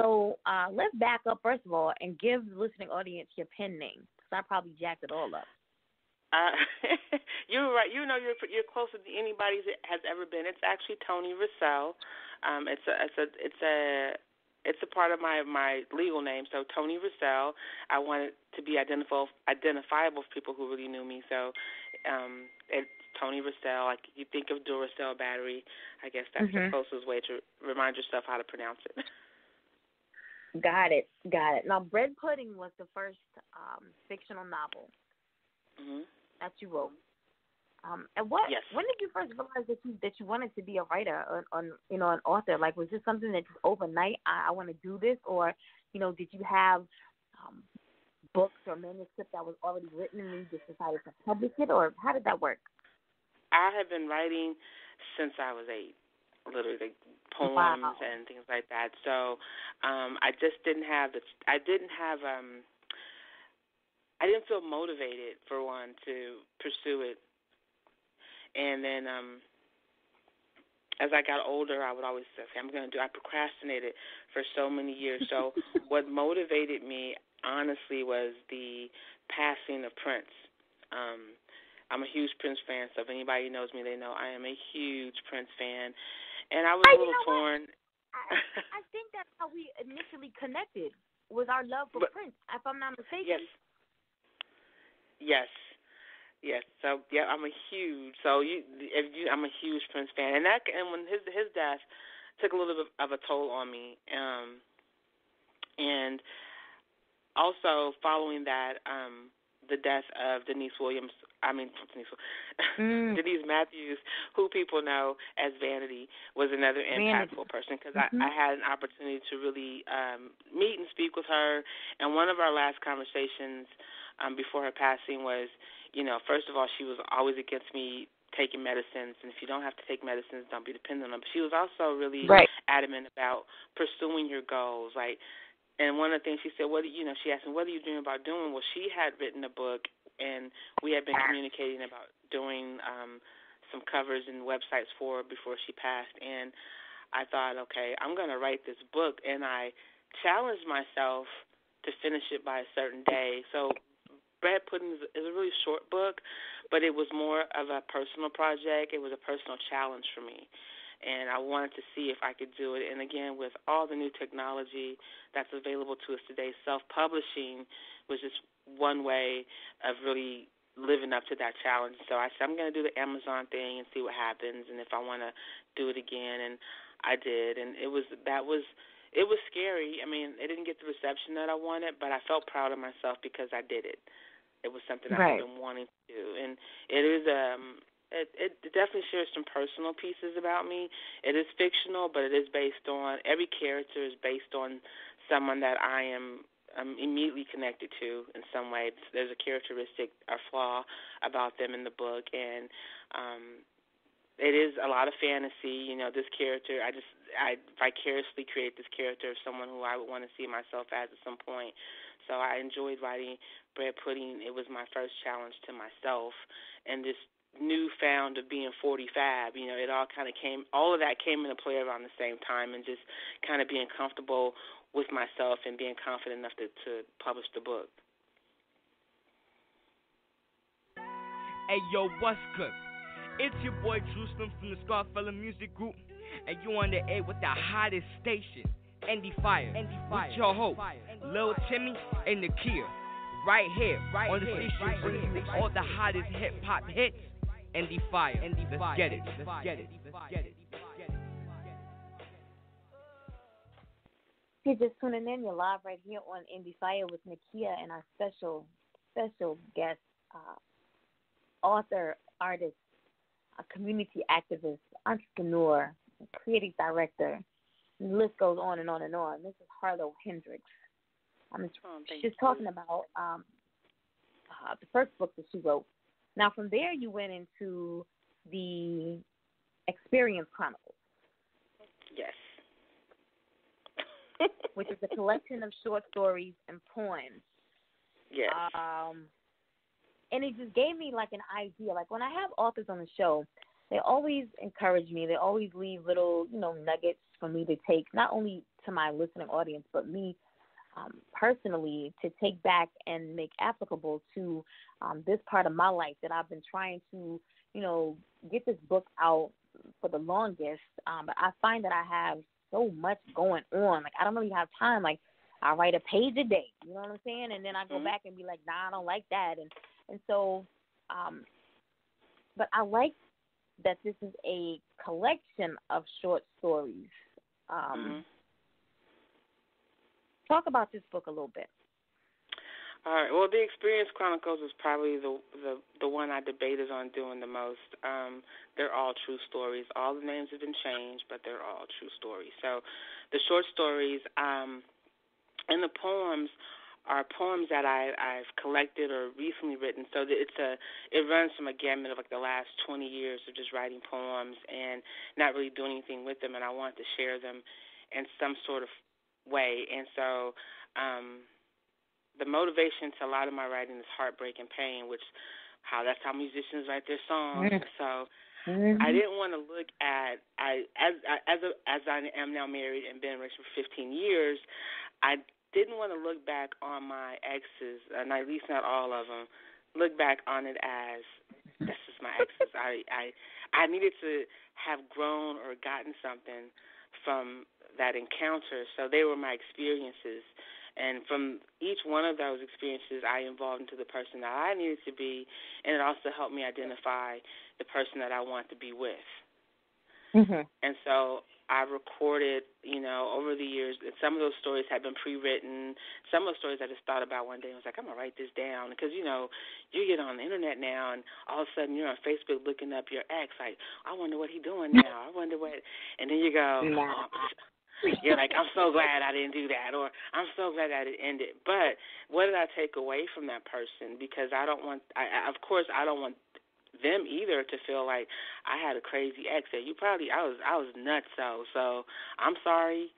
So let's back up, first of all, and give the listening audience your pen name, because I probably jacked it all up. You're right. You're closer than anybody has ever been. It's actually Toni Racell. It's a part of my legal name. So Toni Racell. I want it to be identifiable for people who really knew me. So it's Toni Racell. Like you think of Duracell battery. I guess that's the closest way to remind yourself how to pronounce it. Got it. Now, Bread Pudding was the first fictional novel that you wrote. And when did you first realize that you wanted to be a writer or an author? Like, was this something that just overnight I want to do this, or did you have books or manuscript that was already written and you just decided to publish it, or how did that work? I have been writing since I was 8, literally, like poems and things like that. So I just didn't feel motivated, for one, to pursue it. And then as I got older, I would always say, I procrastinated for so many years. So what motivated me, honestly, was the passing of Prince. I'm a huge Prince fan, so if anybody knows me, they know I am a huge Prince fan. And I was a little torn. I think that's how we initially connected, was our love for Prince, if I'm not mistaken. Yes. So I'm a huge Prince fan, and when his death took a little bit of a toll on me, and also following that, the death of Denise Matthews, who people know as Vanity, was another impactful person, because I had an opportunity to really meet and speak with her. And one of our last conversations before her passing was, first of all, she was always against me taking medicines, and if you don't have to take medicines, don't be dependent on them. But she was also really adamant about pursuing your goals, and one of the things she said, she asked me, what are you dreaming about doing? Well, she had written a book, and we had been communicating about doing some covers and websites for her before she passed. And I thought, okay, I'm going to write this book, and I challenged myself to finish it by a certain day. So Bread Pudding is a really short book, but it was more of a personal project. It was a personal challenge for me. And I wanted to see if I could do it. And, again, with all the new technology that's available to us today, self-publishing was just one way of really living up to that challenge. So I said, I'm going to do the Amazon thing and see what happens, and if I want to do it again. And I did. And it was scary. I mean, it didn't get the reception that I wanted, but I felt proud of myself because I did it. It was something I've been wanting to do. And it is It definitely shares some personal pieces about me. It is fictional, but it is based on, every character is based on someone that I am immediately connected to in some way. There's a characteristic or flaw about them in the book, and it is a lot of fantasy. You know, this character, I vicariously create this character of someone who I would want to see myself as at some point. So I enjoyed writing Bread Pudding. It was my first challenge to myself, and this newfound of being 45. You know, it all of that came into play around the same time, and just kind of being comfortable with myself and being confident enough to publish the book. Hey, yo, what's good? It's your boy Jerusalem from the Scarfella Music Group, and you on the air with the hottest station, Endie Fiya, with your host, Lil Timmy and Nakia, right here on the station bringing you all the hottest hip-hop hits, Endie Fiya. Let's get it. If you're just tuning in, you're live right here on Endie Fiya with Nakia and our special guest, author, artist, a community activist, entrepreneur, creative director, and the list goes on and on and on. This is Harlo Hendrix. She's talking about the first book that she wrote. Now, from there, you went into the Experience Chronicles. Yes. Which is a collection of short stories and poems. Yes. And it just gave me like an idea. Like when I have authors on the show, they always encourage me. They always leave little, nuggets for me to take, not only to my listening audience, but me personally to take back and make applicable to this part of my life that I've been trying to, get this book out for the longest. But I find that I have so much going on. Like I don't really have time. Like I write a page a day. You know what I'm saying? And then I go back and be like, nah, I don't like that. And so, but I like that this is a collection of short stories. Talk about this book a little bit. All right. Well, the Experience Chronicles is probably the one I debated on doing the most. They're all true stories. All the names have been changed, but they're all true stories. So the short stories and the poems are poems that I've collected or recently written. So it runs from a gamut of like the last 20 years of just writing poems and not really doing anything with them, and I wanted to share them in some sort of way. And so the motivation to a lot of my writing is heartbreak and pain, that's how musicians write their songs. And so I didn't want to look at as I am now married and been married for 15 years, I didn't want to look back on my exes, and at least not all of them, look back on it as this is my exes. I needed to have grown or gotten something from that encounter, so they were my experiences. And from each one of those experiences, I evolved into the person that I needed to be, and it also helped me identify the person that I want to be with. Mm-hmm. And so I recorded, over the years, some of those stories had been pre-written. Some of those stories I just thought about one day. I was like, I'm going to write this down. Because, you get on the Internet now, and all of a sudden you're on Facebook looking up your ex. Like, I wonder what he's doing now. I wonder what. And then you go, you're like, I'm so glad I didn't do that, or I'm so glad that it ended. But what did I take away from that person? Because I don't want them either to feel like I had a crazy ex. I was nuts, so I'm sorry.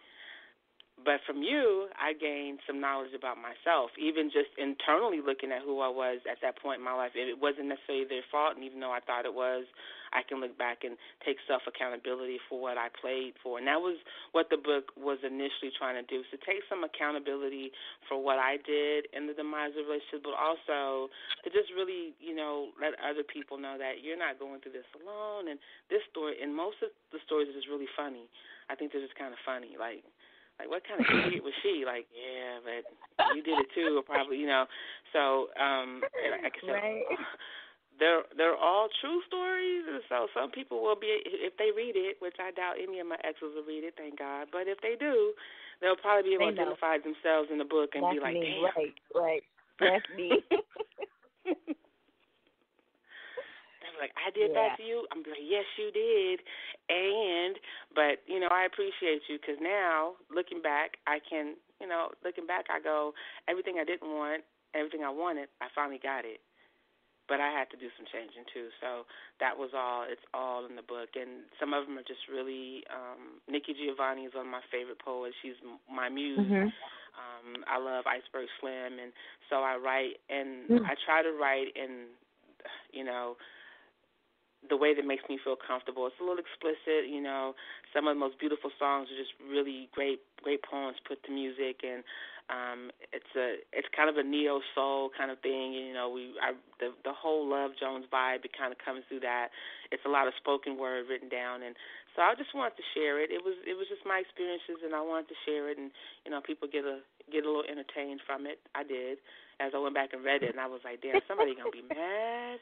But from you, I gained some knowledge about myself, even just internally looking at who I was at that point in my life. It wasn't necessarily their fault, and even though I thought it was, I can look back and take self-accountability for what I played for. And that was what the book was initially trying to do, so take some accountability for what I did in the demise of relationships, but also to just really, let other people know that you're not going through this alone. And this story, and most of the stories are just really funny. I think they're just kind of funny, like what kind of idiot was she? Like, yeah, but you did it too, or probably, So, like I said, right. They're all true stories. So some people will be, if they read it, which I doubt any of my exes will read it, thank God. But if they do, they'll probably be able to identify themselves in the book and That's be like, me. damn. Right. That's me. Like, I did that to you? I'm like, yes, you did. But, I appreciate you because now, looking back, I go, everything I didn't want, everything I wanted, I finally got it. but I had to do some changing too. So that was all. It's all in the book, and some of them are just really. Nikki Giovanni is one of my favorite poets. She's my muse. Mm-hmm. I love Iceberg Slim, and so I write, and I try to write in, the way that makes me feel comfortable. It's a little explicit, Some of the most beautiful songs are just really great poems put to music, and it's kind of a neo soul kind of thing. The whole Love Jones vibe, it kind of comes through that. It's a lot of spoken word written down, and so I just wanted to share it. It was just my experiences, and I wanted to share it, and people get a little entertained from it. I did. As I went back and read it, and I was like, damn, somebody gonna be mad.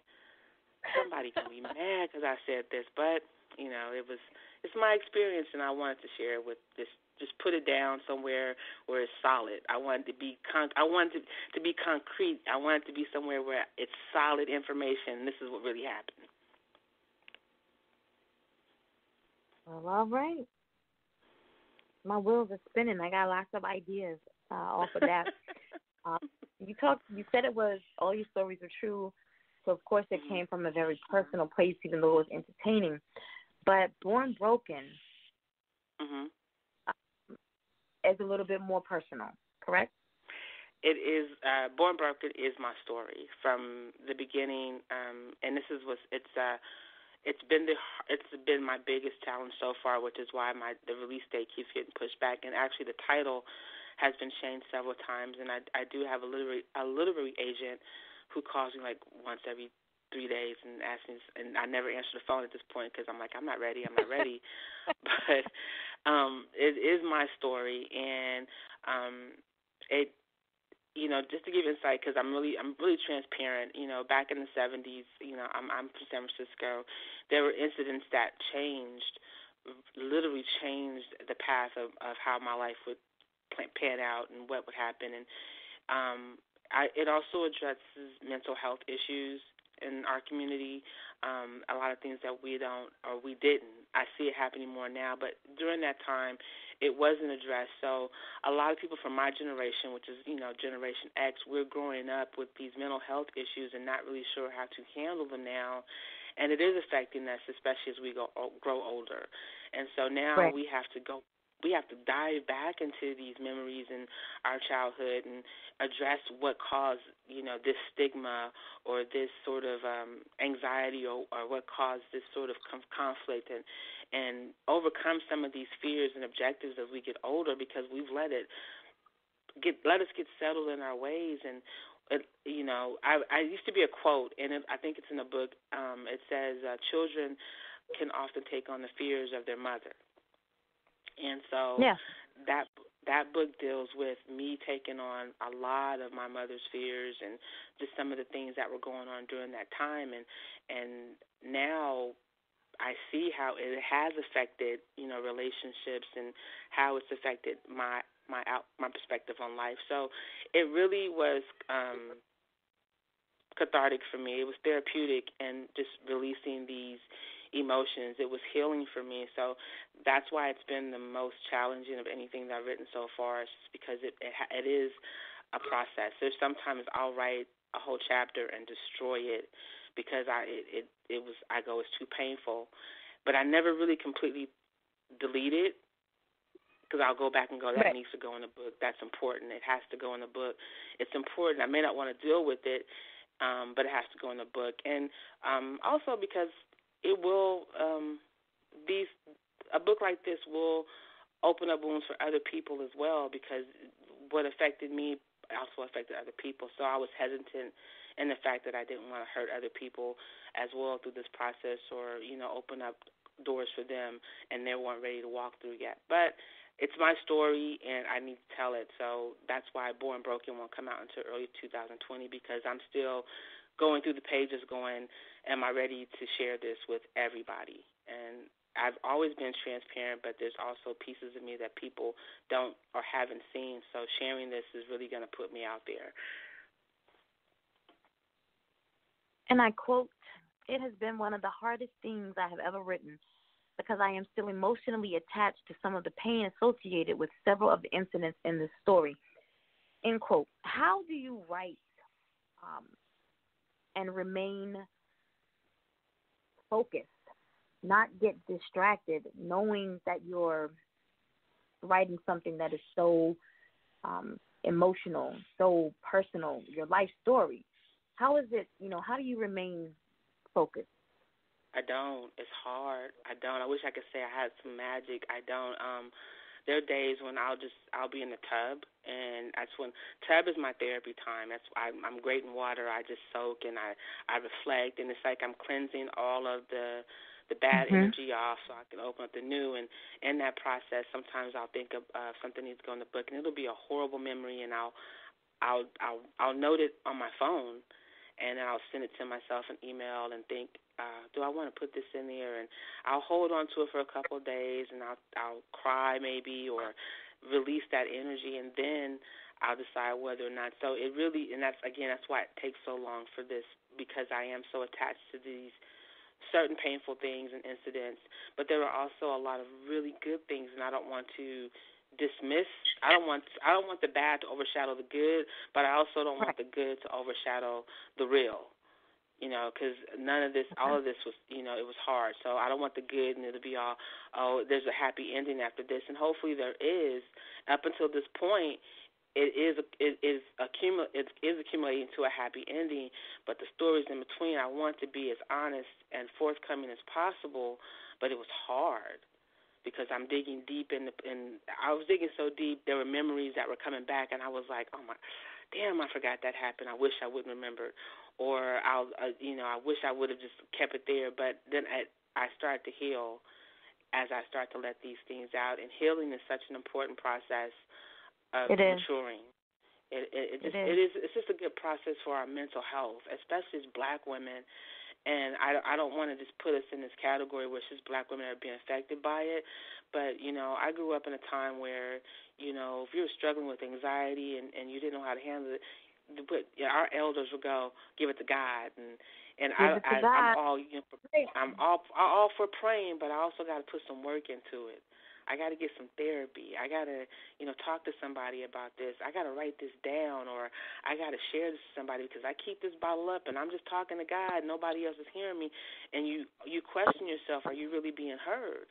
Somebody gonna be mad because I said this, but it's my experience, and I wanted to share it with this. Just put it down somewhere where it's solid. I wanted to be I wanted to be concrete. I wanted to be somewhere where it's solid information. This is what really happened. Well, all right. My wheels are spinning. I got lots of ideas off of that. You said it was all your stories were true, so of course it came from a very personal place, even though it was entertaining. But Born Broken. Is a little bit more personal, correct? It is. Born Broken is my story from the beginning, and this is it's been my biggest challenge so far, which is why the release date keeps getting pushed back. And actually, the title has been changed several times, and I do have a literary agent who calls me like once every 3 days and asks me, and I never answer the phone at this point because I'm like, I'm not ready. But it is my story, and it, just to give insight, because I'm really transparent. Back in the 70s, I'm from San Francisco. There were incidents that literally changed the path of how my life would pan out and what would happen, and it also addresses mental health issues in our community, a lot of things that we don't or we didn't. I see it happening more now, but during that time, it wasn't addressed. So a lot of people from my generation, which is, Generation X, we're growing up with these mental health issues and not really sure how to handle them now, and it is affecting us, especially as we grow older. And so now we have to dive back into these memories in our childhood and address what caused, this stigma or this sort of anxiety or what caused this sort of conflict and overcome some of these fears and objectives as we get older, because we've let us get settled in our ways. And I used to be a quote, and I think it's in a book. It says children can often take on the fears of their mother. And so that book deals with me taking on a lot of my mother's fears and just some of the things that were going on during that time. And now I see how it has affected, relationships and how it's affected my perspective on life. So it really was cathartic for me. It was therapeutic, and just releasing these emotions. It was healing for me. So that's why it's been the most challenging of anything that I've written so far, just because it is a process. There's sometimes I'll write a whole chapter and destroy it because it's too painful. But I never really completely delete it, because I'll go back and go, that needs to go in the book. That's important. It has to go in the book. It's important. I may not want to deal with it, but it has to go in the book. And also because it will, a book like this will open up wounds for other people as well, because what affected me also affected other people. So I was hesitant in the fact that I didn't want to hurt other people as well through this process, or, open up doors for them, and they weren't ready to walk through yet. But it's my story, and I need to tell it. So that's why Born Broken won't come out until early 2020, because I'm still going through the pages going, am I ready to share this with everybody? And I've always been transparent, but there's also pieces of me that people don't or haven't seen. So sharing this is really going to put me out there. And I quote, "It has been one of the hardest things I have ever written, because I am still emotionally attached to some of the pain associated with several of the incidents in this story." End quote. How do you write and remain focused, not get distracted, knowing that you're writing something that is so emotional, so personal, your life story. How is it, how do you remain focused? I don't. It's hard. I don't. I wish I could say I had some magic. I don't. There are days when I'll be in the tub, and that's when tub is my therapy time. I'm great in water. I just soak and I reflect, and it's like I'm cleansing all of the bad energy off so I can open up the new. And in that process, sometimes I'll think of something needs to go in the book, and it'll be a horrible memory, and I'll note it on my phone, and then I'll send it to myself an email and think, do I want to put this in there? And I'll hold on to it for a couple of days, and I'll cry maybe or release that energy, and then I'll decide whether or not. So it really, and that's why it takes so long for this, because I am so attached to these certain painful things and incidents. But there are also a lot of really good things, and I don't want to dismiss. I don't want the bad to overshadow the good, but I also don't want the good to overshadow the real. Because none of this, all of this was, it was hard. So I don't want the good and it'll be all, there's a happy ending after this, and hopefully there is. Up until this point, it is accumulating to a happy ending. But the stories in between, I want to be as honest and forthcoming as possible. But it was hard, because I'm digging deep and I was digging so deep, there were memories that were coming back, and I was like, oh my, damn, I forgot that happened. I wish I wouldn't remember, or I wish I would have just kept it there. But then I started to heal as I start to let these things out, and healing is such an important process of maturing. It's just a good process for our mental health, especially as Black women. And I don't want to just put us in this category where it's just Black women that are being affected by it. But, I grew up in a time where, if you were struggling with anxiety and you didn't know how to handle it, our elders would go, give it to God. And I'm all for praying, but I also got to put some work into it. I got to get some therapy. I got to, talk to somebody about this. I got to write this down, or I got to share this with somebody, because I keep this bottle up and I'm just talking to God. Nobody else is hearing me. And you question yourself, are you really being heard?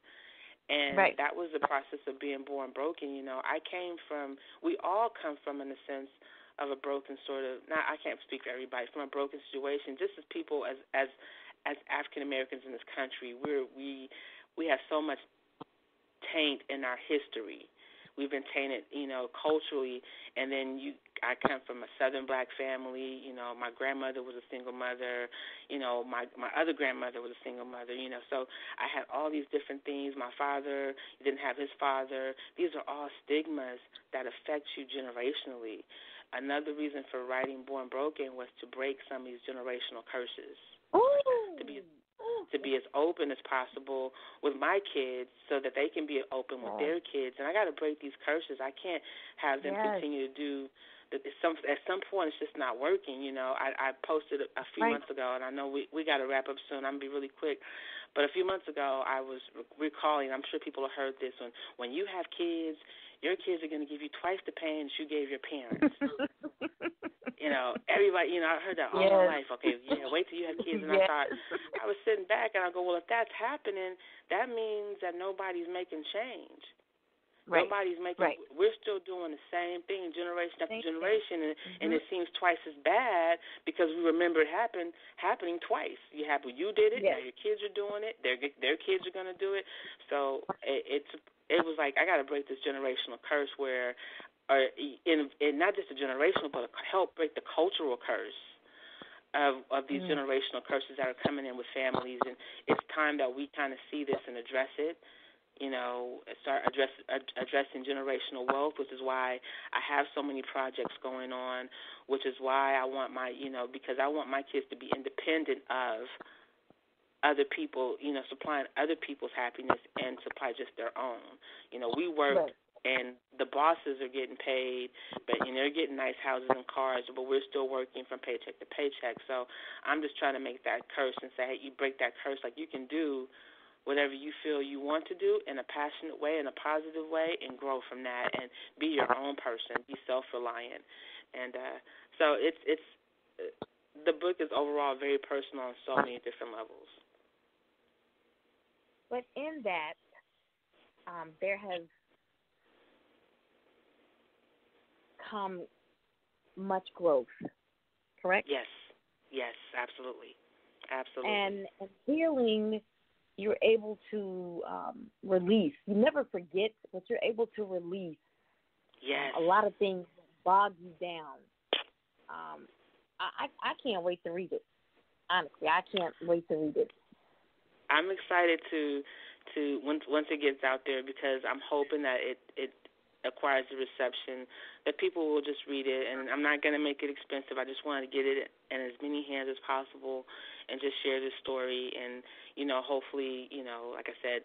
And that was the process of being born broken. We all come from, in a sense, of a broken sort of, I can't speak for everybody, from a broken situation. Just as people, as African Americans in this country, we have so much taint in our history. We've been tainted, culturally, and then I come from a Southern Black family. My grandmother was a single mother. My other grandmother was a single mother. So I had all these different things. My father didn't have his father. These are all stigmas that affect you generationally. Another reason for writing Born Broken was to break some of these generational curses. Ooh. To be as open as possible with my kids, so that they can be open with their kids. And I got to break these curses. I can't have them continue to do. At some point, it's just not working. I posted a few months ago, and I know we got to wrap up soon. I'm gonna be really quick. But a few months ago, I was recalling. I'm sure people have heard this. When you have kids, your kids are going to give you twice the pain that you gave your parents. Everybody, I heard that all my life. Okay, wait till you have kids. And I was sitting back and I go, well, if that's happening, that means that nobody's making change. Right. Nobody's making. We're still doing the same thing, generation after generation, and it seems twice as bad because we remember it happening twice. You did it. Now your kids are doing it. Their kids are going to do it. So it was like, I got to break this generational curse where. In not just a generational, but help break the cultural curse of these generational curses that are coming in with families. And it's time that we kind of see this and address it, start addressing generational wealth, which is why I have so many projects going on, which is why I want because I want my kids to be independent of other people, supplying other people's happiness and supply just their own. We work. And the bosses are getting paid, but they're getting nice houses and cars, but we're still working from paycheck to paycheck. So I'm just trying to make that curse and say, hey, you break that curse. Like, you can do whatever you feel you want to do in a passionate way, in a positive way, and grow from that and be your own person, be self-reliant. And so it's the book is overall very personal on so many different levels. But in that, there has come much growth, correct? Yes, absolutely. And healing, you're able to release. You never forget, but you're able to release a lot of things that bog you down. I can't wait to read it. Honestly, I can't wait to read it. I'm excited to once it gets out there, because I'm hoping that it acquires the reception that people will just read it. And I'm not going to make it expensive. I just want to get it in as many hands as possible and just share this story. And, hopefully, like I said,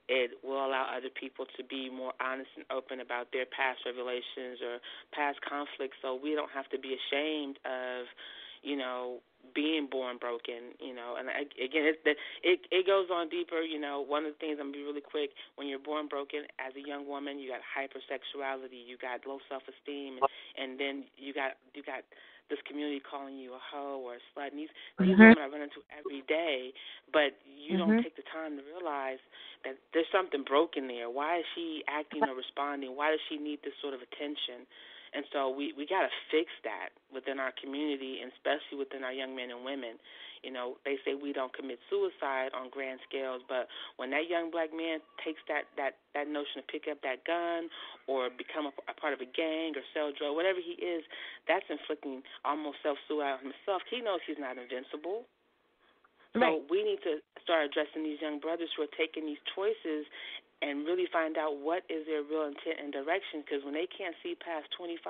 it will allow other people to be more honest and open about their past revelations or past conflicts, so we don't have to be ashamed of, being born broken, And again, it goes on deeper. One of the things, I'm going to be really quick, when you're born broken as a young woman, you got hypersexuality, you got low self-esteem, and then you got this community calling you a hoe or a slut. And these women I run into every day, but you don't take the time to realize that there's something broken there. Why is she acting or responding? Why does she need this sort of attention? And so we got to fix that within our community, and especially within our young men and women. They say we don't commit suicide on grand scales, but when that young black man takes that notion to pick up that gun or become a part of a gang or sell drugs, whatever he is, that's inflicting almost self-suicide on himself. He knows he's not invincible. Right. So we need to start addressing these young brothers who are taking these choices and really find out what is their real intent and direction, because when they can't see past 25,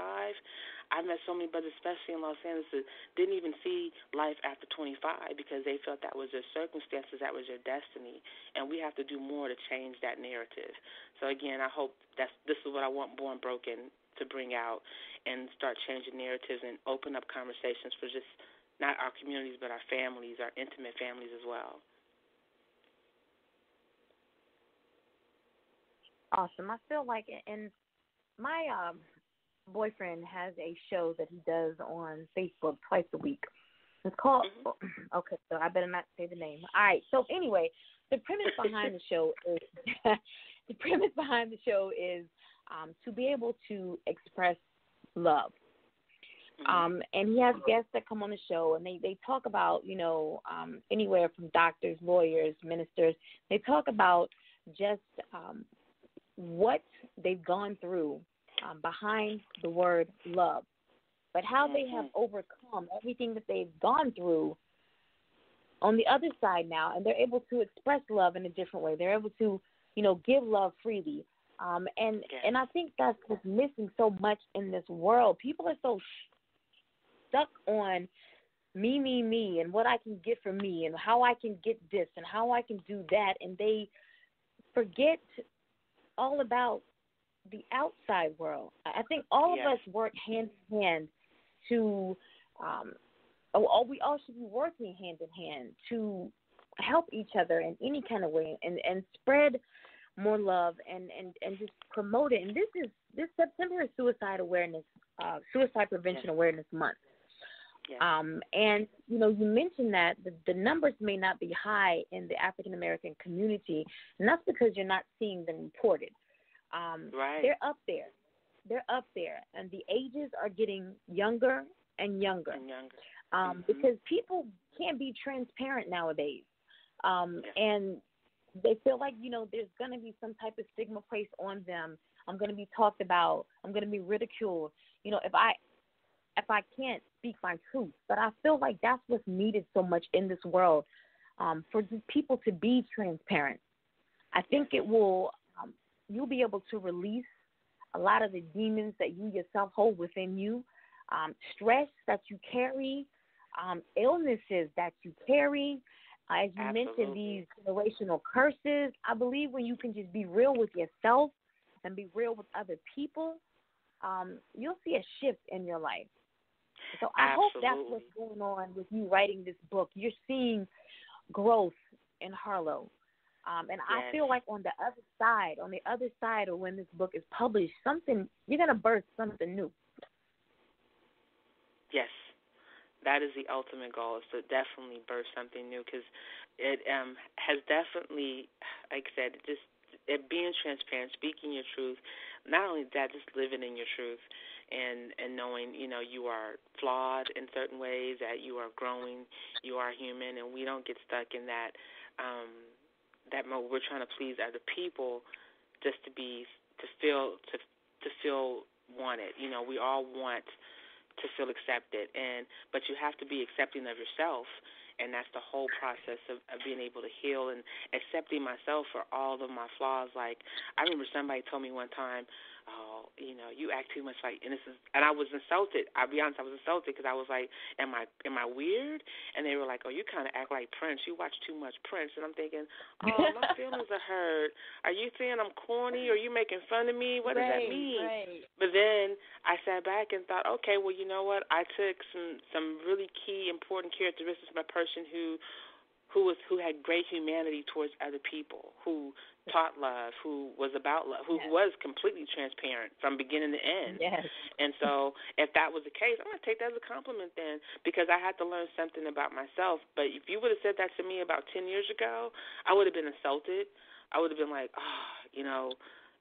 I've met so many brothers, especially in Los Angeles, that didn't even see life after 25 because they felt that was their circumstances, that was their destiny, and we have to do more to change that narrative. So, again, I hope this is what I want Born Broken to bring out, and start changing narratives and open up conversations for just not our communities but our families, our intimate families as well. Awesome. I feel like, and my boyfriend has a show that he does on Facebook twice a week. It's called, okay, so I better not say the name. All right, so anyway, the premise behind the show is, to be able to express love. And he has guests that come on the show, and they talk about, anywhere from doctors, lawyers, ministers. They talk about just what they've gone through behind the word love, but how they have overcome everything that they've gone through on the other side now, and they're able to express love in a different way. They're able to, give love freely. And I think that's what's missing so much in this world. People are so stuck on me, and what I can get from me, and how I can get this, and how I can do that, and they forget all about the outside world. I think all of us work hand in hand to, we all should be working hand in hand to help each other in any kind of way, and spread more love and just promote it. And this September is Suicide Prevention Awareness Month. And, you mentioned that the numbers may not be high in the African-American community, and that's because you're not seeing them reported. Right. They're up there. And the ages are getting younger and younger. Because people can't be transparent nowadays. And they feel like, there's going to be some type of stigma placed on them. I'm going to be talked about. I'm going to be ridiculed. If I can't speak my truth. But I feel like that's what's needed so much in this world, for people to be transparent. I think it will, you'll be able to release a lot of the demons that you yourself hold within you, stress that you carry, illnesses that you carry. As you mentioned, these generational curses. I believe when you can just be real with yourself and be real with other people, you'll see a shift in your life. So I hope that's what's going on with you writing this book. You're seeing growth in Harlo. And I feel like on the other side of when this book is published, you're going to birth something new. Yes. that is the ultimate goal, is to definitely birth something new, because it has definitely, like I said, being transparent, speaking your truth, not only that, just living in your truth and knowing, you are flawed in certain ways, that you are growing, you are human, and we don't get stuck in that that mode. We're trying to please other people just to feel wanted. We all want to feel accepted, but you have to be accepting of yourself, and that's the whole process of being able to heal and accepting myself for all of my flaws. Like, I remember somebody told me one time, "Oh, you act too much like," and I was insulted. I'll be honest, I was insulted, because I was like, "Am I weird?" And they were like, "Oh, you kind of act like Prince. You watch too much Prince." And I'm thinking, "Oh, my feelings are hurt. Are you saying I'm corny? Are you making fun of me? What does that mean?" Right. But then I sat back and thought, okay, well, you know what? I took some really key, important characteristics of a person who had great humanity towards other people, who taught love, who was about love, who was completely transparent from beginning to end. Yes. And so if that was the case, I'm going to take that as a compliment then, because I had to learn something about myself. But if you would have said that to me about 10 years ago, I would have been insulted. I would have been like,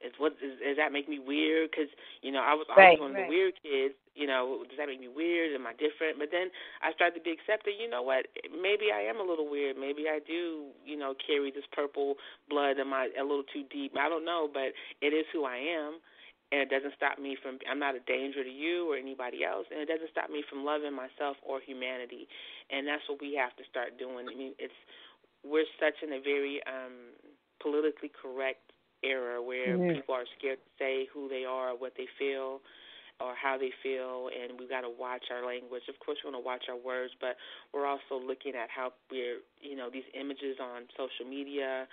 does that make me weird? Because, I was always one of the weird kids. Does that make me weird? Am I different? But then I started to be accepted. You know what? Maybe I am a little weird. Maybe I do, carry this purple blood a little too deep. I don't know, but it is who I am. And it doesn't stop me I'm not a danger to you or anybody else. And it doesn't stop me from loving myself or humanity. And that's what we have to start doing. I mean, we're such in a very politically correct era where people are scared to say who they are, what they feel, or how they feel, and we've got to watch our language. Of course, we want to watch our words, but we're also looking at how we're, these images on social media,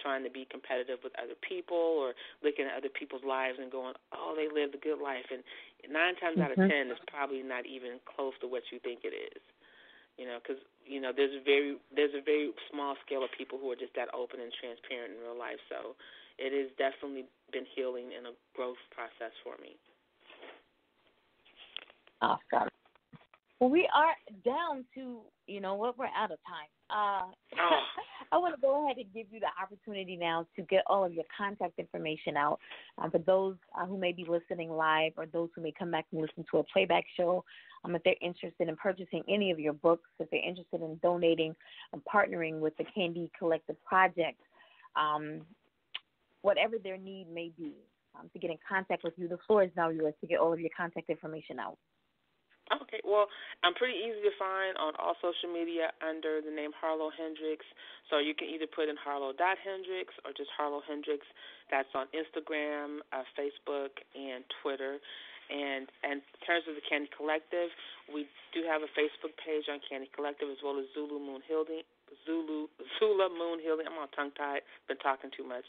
trying to be competitive with other people, or looking at other people's lives and going, oh, they lived a good life. And 9 times out of 10, it's probably not even close to what you think it is. Because, there's a very small scale of people who are just that open and transparent in real life. So it has definitely been healing and a growth process for me. Awesome. Well, we are down to, we're out of time. I want to go ahead and give you the opportunity now to get all of your contact information out for those who may be listening live, or those who may come back and listen to a playback show. If they're interested in purchasing any of your books, if they're interested in donating and partnering with the Candy Collective Project, whatever their need may be, to get in contact with you, the floor is now yours to get all of your contact information out. Okay, well, I'm pretty easy to find on all social media under the name Harlo Hendrix. So you can either put in Harlo.Hendrix or just Harlo Hendrix. That's on Instagram, Facebook, and Twitter. And in terms of the Candy Collective, we do have a Facebook page on Candy Collective, as well as Zula Moon Healing. I'm all tongue-tied, been talking too much.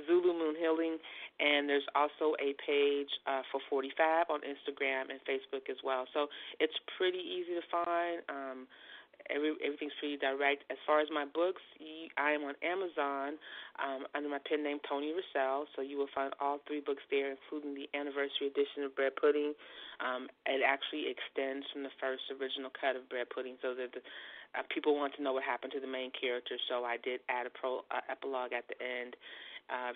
Zulu Moon Healing, and there's also a page for 45 on Instagram and Facebook as well. So it's pretty easy to find. Everything's pretty direct. As far as my books, I am on Amazon under my pen name Toni Racell, so you will find all 3 books there, including the anniversary edition of Bread Pudding. It actually extends from the first original cut of Bread Pudding, so that people want to know what happened to the main character, so I did add a epilogue at the end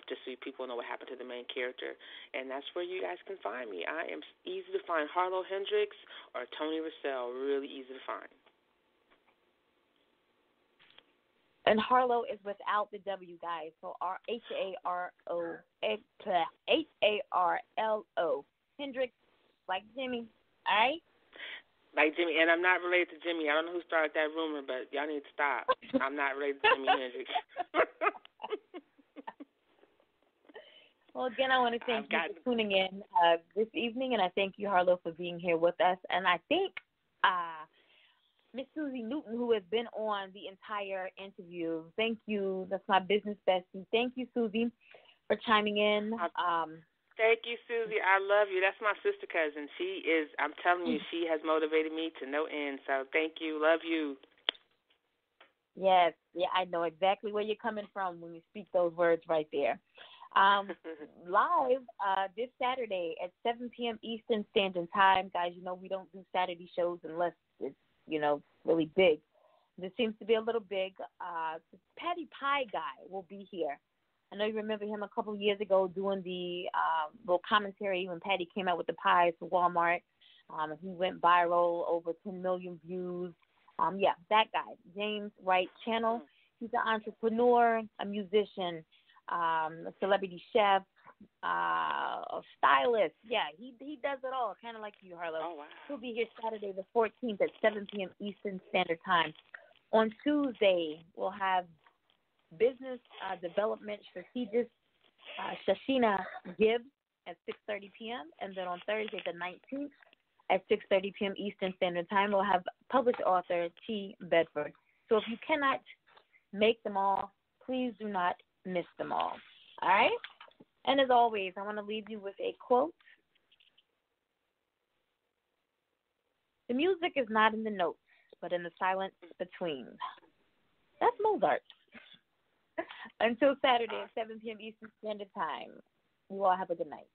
just so people know what happened to the main character. And that's where you guys can find me. I am easy to find. Harlo Hendrix or Toni Racell, really easy to find. And Harlo is without the W, guys. So Harlo, Harlo, Hendrix, like Jimmy. All right? Like Jimmy, and I'm not related to Jimmy. I don't know who started that rumor, but y'all need to stop. I'm not related to Jimi Hendrix. Well, again, I want to thank you for tuning in this evening, and I thank you, Harlo, for being here with us. And I think Miss Susie Newton, who has been on the entire interview, thank you. That's my business bestie. Thank you, Susie, for chiming in. Thank you, Susie. I love you. That's my sister cousin. She is, I'm telling you, she has motivated me to no end. So thank you. Love you. Yes. Yeah, I know exactly where you're coming from when you speak those words right there. Live this Saturday at 7 p.m. Eastern Standard Time. Guys, we don't do Saturday shows unless it's really big. This seems to be a little big. The Patty Pie guy will be here. I know you remember him a couple of years ago doing the little commentary when Patty came out with the pies for Walmart. He went viral, over 10 million views. That guy, James Wright Channel. He's an entrepreneur, a musician, a celebrity chef, a stylist. Yeah, he does it all, kind of like you, Harlo. Oh, wow. He'll be here Saturday the 14th at 7 p.m. Eastern Standard Time. On Tuesday, we'll have business development strategist Shashina Gibbs at 6:30 p.m. And then on Thursday the 19th at 6:30 p.m. Eastern Standard Time, we'll have published author T. Bedford. So if you cannot make them all, please do not miss them all. All right? And as always, I want to leave you with a quote. The music is not in the notes, but in the silence between. That's Mozart. Until Saturday at 7 p.m. Eastern Standard Time, you all have a good night.